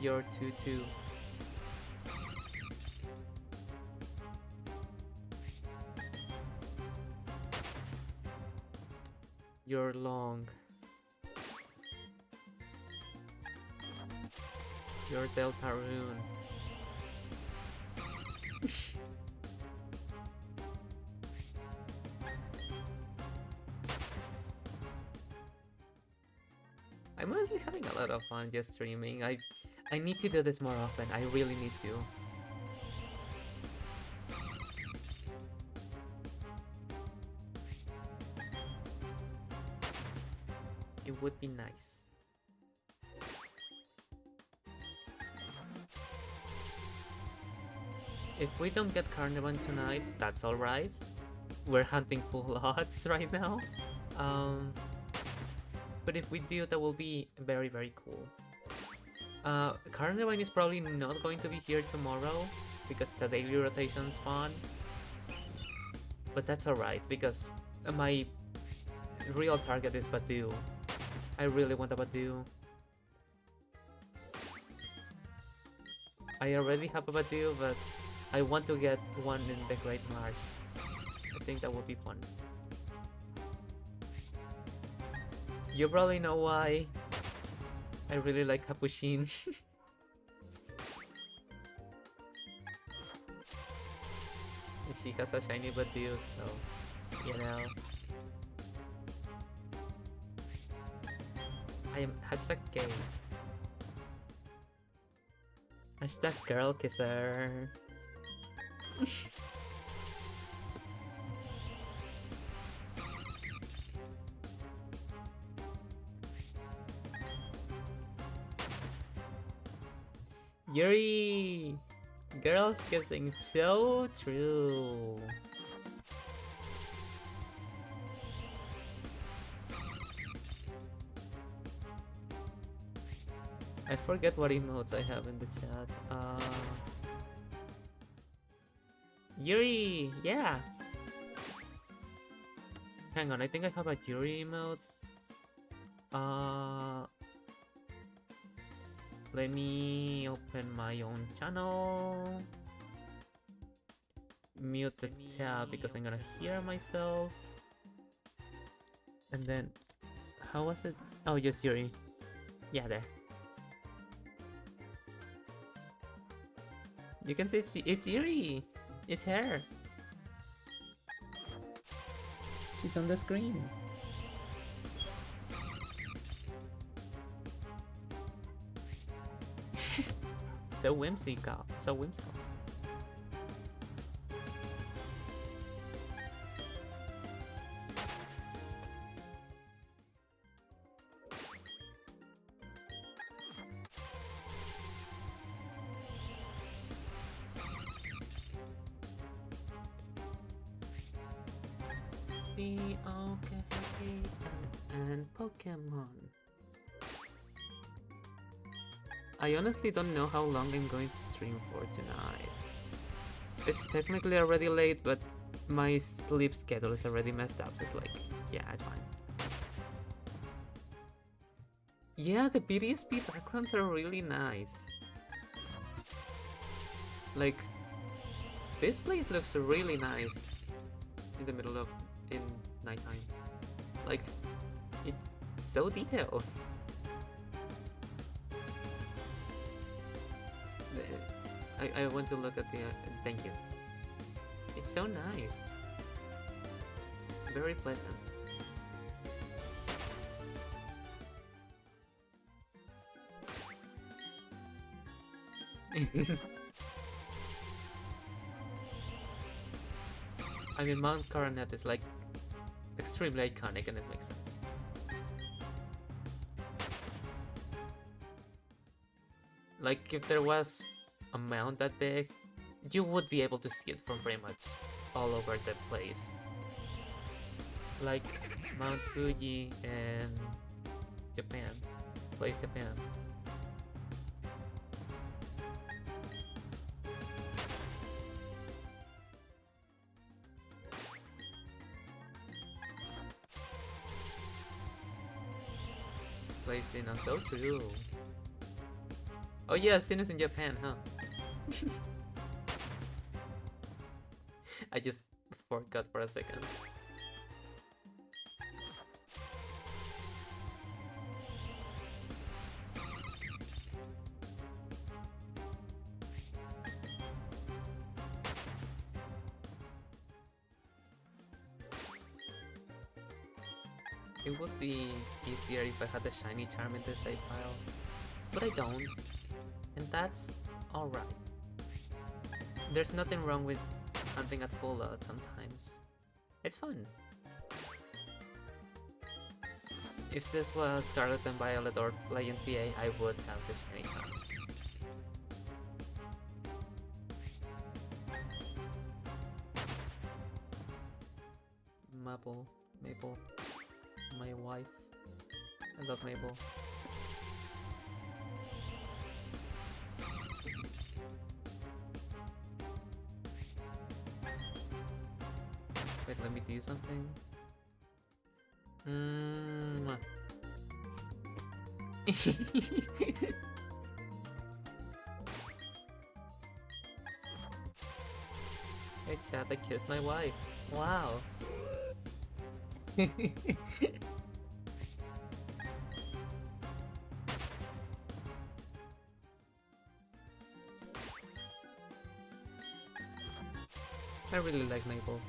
you're 2, 2. You're long. You're Deltarune. I'm honestly having a lot of fun just streaming. I need to do this more often. I really need to. It would be nice. If we don't get Carnival tonight, that's alright. We're hunting full odds right now. But if we do, that will be very, very cool. Carnival is probably not going to be here tomorrow because it's a daily rotation spawn. But that's alright because my real target is Badu. I really want a Badu. I already have a Badu, but I want to get one in the Great Marsh. I think that would be fun. You probably know why I really like Capuchin. She has a shiny Badu, so, you know. I am hashtag gay. Hashtag girl kisser. Yuri! Girls kissing, so true. I forget what emotes I have in the chat. Yuri! Yeah! Hang on, I think I have a Yuri emote. Let me open my own channel. Mute the tab because I'm gonna hear myself. And then, how was it? Oh, just Yuri. Yeah, there. You can see it's Yuri. It's her. She's on the screen. So whimsical. So whimsical. Be okay and Pokemon. I honestly don't know how long I'm going to stream for tonight. It's technically already late, but my sleep schedule is already messed up, so it's like, yeah, it's fine. Yeah, the BDSP backgrounds are really nice. Like, this place looks really nice in the middle of, in nighttime. Like, it's so detailed. I want to look at the, thank you. It's so nice. Very pleasant. I mean, Mount Coronet is like extremely iconic and it makes sense. Like, if there was a mount that big, you would be able to see it from pretty much all over the place. like Mount Fuji and Japan. Place Japan. Place in so true. Oh yeah, Sinnoh's in Japan, huh? I just forgot for a second. It would be easier if I had the shiny charm in the save file, but I don't, and that's alright. There's nothing wrong with hunting at full load sometimes. It's fun. If this was Scarlet and Violet or Legend CA, I would have the shiny charm. Maple, my wife. I love Maple. Wait, let me do something. Hey chat, I kissed my wife. Wow. I really like Maple.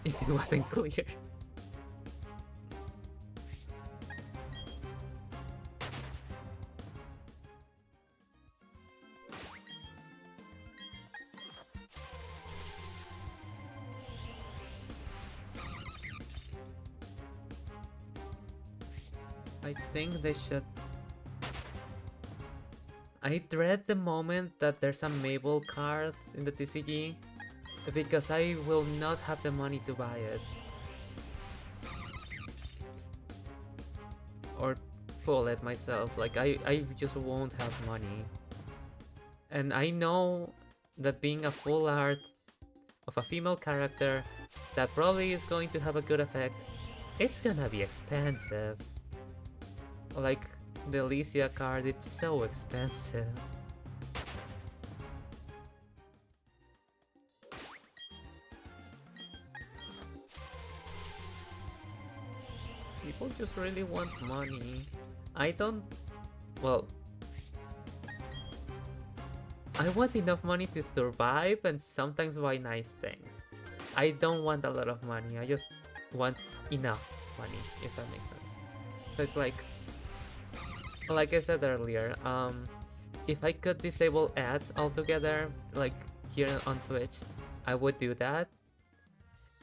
If it wasn't clear. I think they should... I dread the moment that there's a Mabel card in the TCG, because I will not have the money to buy it. Or pull it myself, like I just won't have money. And I know that being a full art of a female character that probably is going to have a good effect, it's gonna be expensive. Like the Alicia card, it's so expensive. People just really want money. I don't... Well... I want enough money to survive and sometimes buy nice things. I don't want a lot of money, I just want enough money, if that makes sense. So it's like I said earlier, if I could disable ads altogether, like here on Twitch, I would do that.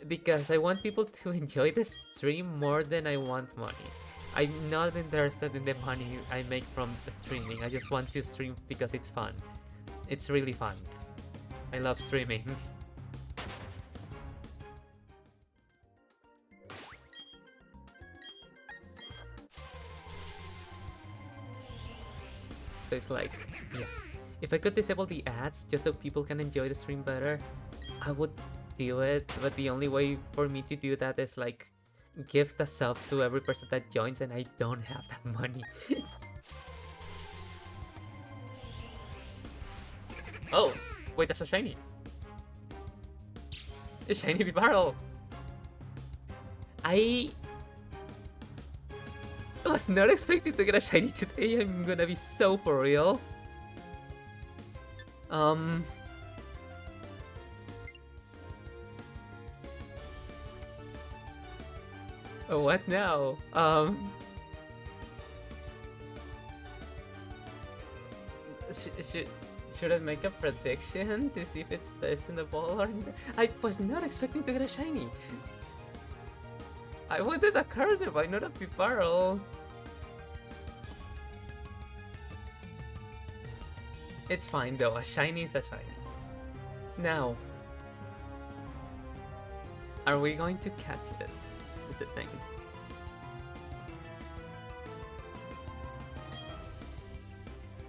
Because I want people to enjoy the stream more than I want money. I'm not interested in the money I make from streaming, I just want to stream because it's fun. It's really fun. I love streaming. So it's like, yeah. If I could disable the ads just so people can enjoy the stream better, I would do it. But the only way for me to do that is like gift a sub to every person that joins, and I don't have that money. Oh, wait, that's a shiny. A shiny Bibarel. I was not expecting to get a shiny today. I'm gonna be so for real. What now? Should I make a prediction to see if it stays in the ball or not? I was not expecting to get a shiny. I wanted a Carnival, not a Bibarel. It's fine though, a shiny is a shiny. Now, Are we going to catch it? Is the thing.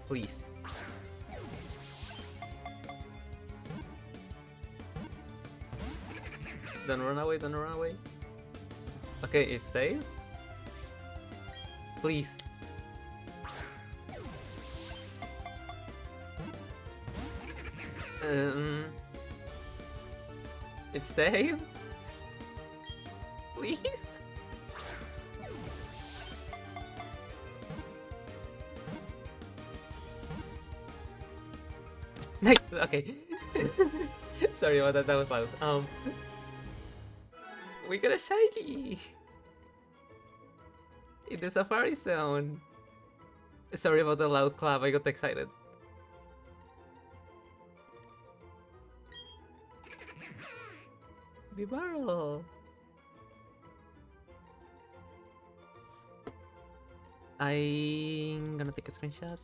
Please. Don't run away, don't run away. Okay, it's safe. Please. It's Dave? Please? Nice, okay. Sorry about that, that was loud. We got a shiny! In the Safari Zone. Sorry about the loud clap, I got excited. Bibarro! I'm gonna take a screenshot.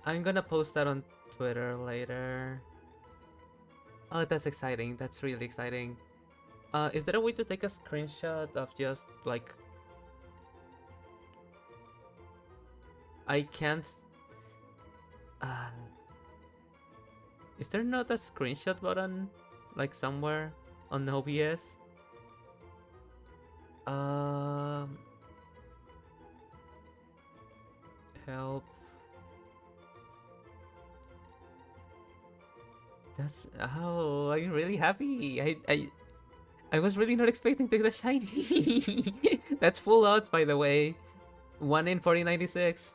I'm gonna post that on Twitter later. Oh, that's exciting. That's really exciting. Is there a way to take a screenshot of just, like... I can't... Is there not a screenshot button? Like, somewhere on OBS? Help. That's... Oh, I'm really happy. I was really not expecting to get a shiny. That's full odds, by the way. 1 in 4096.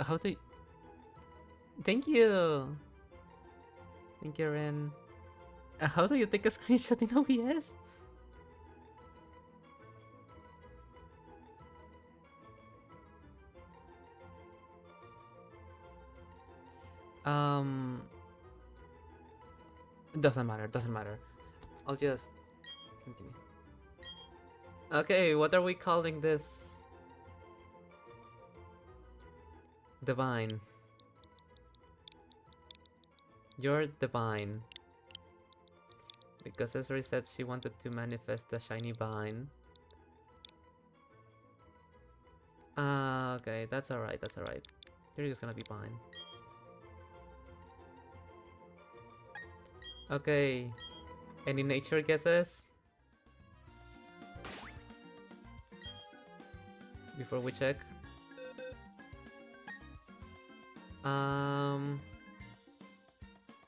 How to... Thank you! Thank you, Ren. How do you take a screenshot in OBS? It doesn't matter, doesn't matter. I'll just continue. Okay, what are we calling this? Divine. You're divine. Because Esri said she wanted to manifest the shiny vine. Okay, that's alright, that's alright. You're just gonna be fine. Okay. Any nature guesses? Before we check.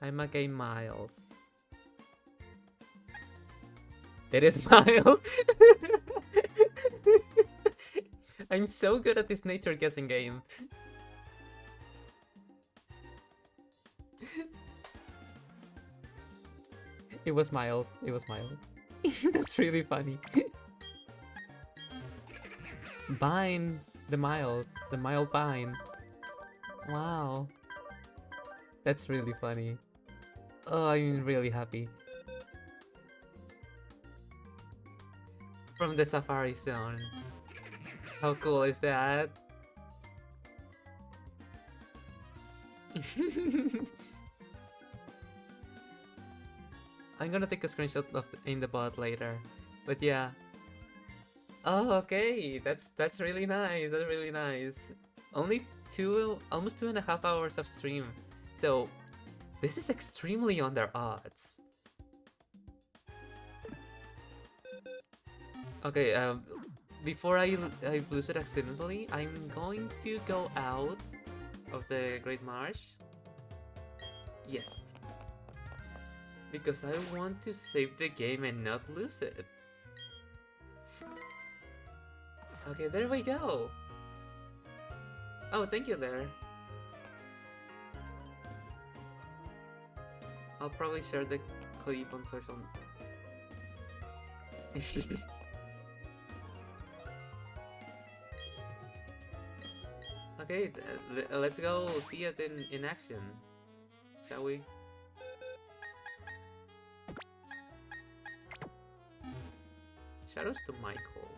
I'm a gay Miles. It is Miles. I'm so good at this nature guessing game. It was Miles. It was Miles. That's really funny. Vine. The Mild. The Mild Vine. Wow. That's really funny. Oh, I'm really happy. From the Safari Zone. How cool is that? I'm gonna take a screenshot of in the bot later. But yeah. Oh, okay. That's really nice. That's really nice. Only almost 2.5 hours of stream. So this is extremely under odds. Okay, before I lose it accidentally, I'm going to go out of the Great Marsh. Yes. Because I want to save the game and not lose it. Okay, there we go. Oh, thank you there. I'll probably share the clip on social. Okay, let's go see it in action. shall we? Shoutouts to Michael.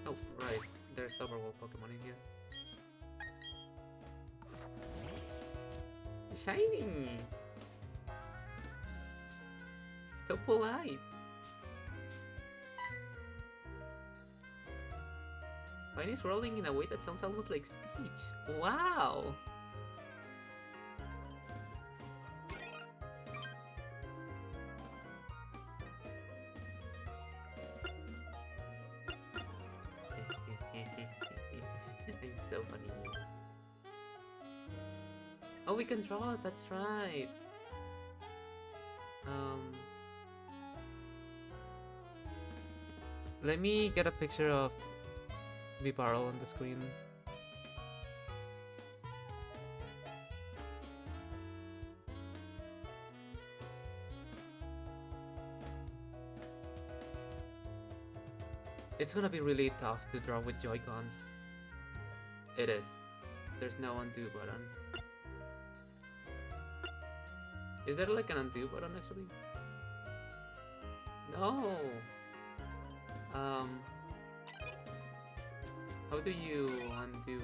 Oh, right. There's overworld Pokemon in here. Shiny! So polite. Mine is rolling in a way that sounds almost like speech. Wow! I'm so funny. Oh, we can draw it, that's right. Let me get a picture of Viparl on the screen. It's gonna be really tough to draw with Joy-Cons. It is. There's no undo button. Is there like an undo button actually? No! How do you undo?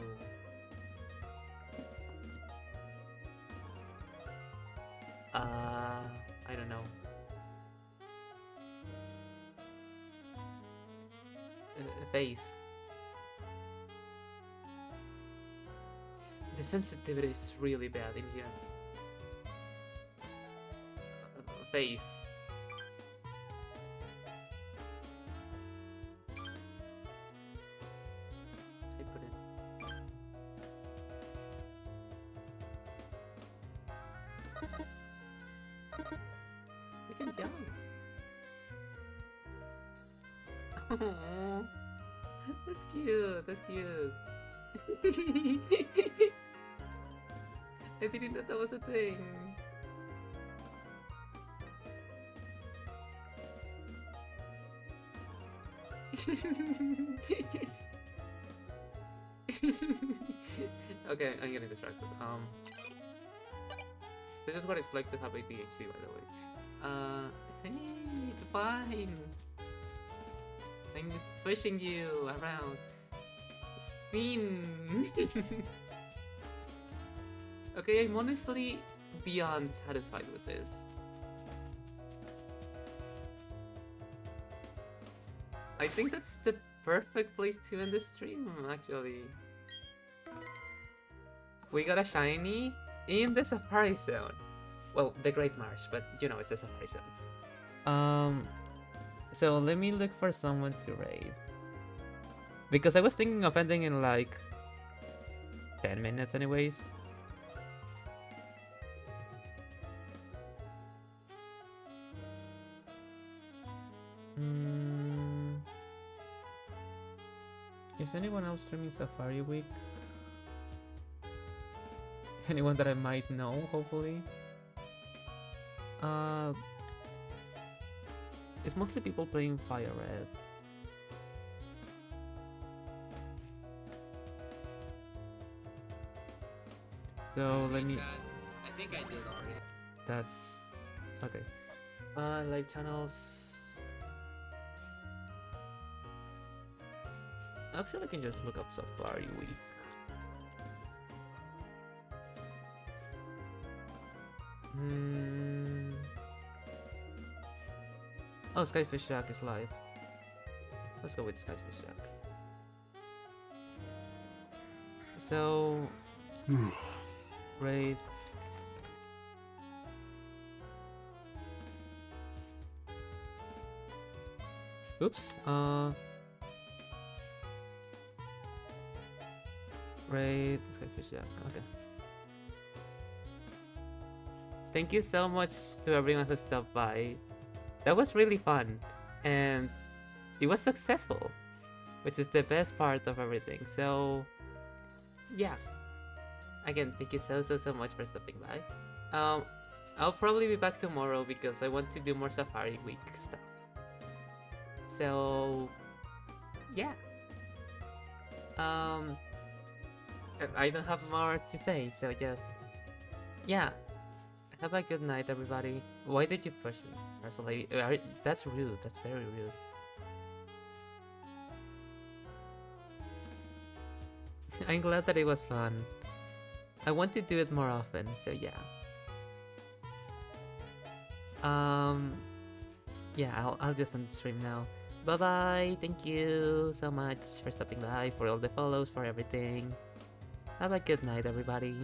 I don't know. Face. The sensitivity is really bad in here. Face. I put it. We can jump. Oh, that's cute. That's cute. I didn't know that was a thing. Okay, I'm getting distracted. This is what it's like to have ADHD, by the way. Hey, it's fine. I'm just pushing you around. Spin. Okay, I'm honestly beyond satisfied with this. I think that's the perfect place to end the stream, actually. We got a shiny in the Safari Zone. Well, the Great Marsh, but you know, it's a Safari Zone. So let me look for someone to raid. Because I was thinking of ending in like 10 minutes anyways. Is anyone else streaming Safari Week? Anyone that I might know, hopefully? It's mostly people playing Fire Red. So let me... I think I did already. That's... okay. Live channels... Actually, I can just look up Safari Week. Oh, Skyfish Jack is live. Let's go with Skyfish Jack. So... raid. Oops. Raid. Skyfish Jack. Okay. Thank you so much to everyone who stopped by. That was really fun. And it was successful, which is the best part of everything. So, yeah. Again, thank you so much for stopping by. I'll probably be back tomorrow because I want to do more Safari Week stuff. So, yeah. Um, I don't have more to say, so just yeah. Have a good night, everybody. Why did you push me, personally? That's rude. That's very rude. I'm glad that it was fun. I want to do it more often, so yeah. Um, yeah, I'll just end the stream now. Bye bye. Thank you so much for stopping by, for all the follows, for everything. Have a good night, everybody.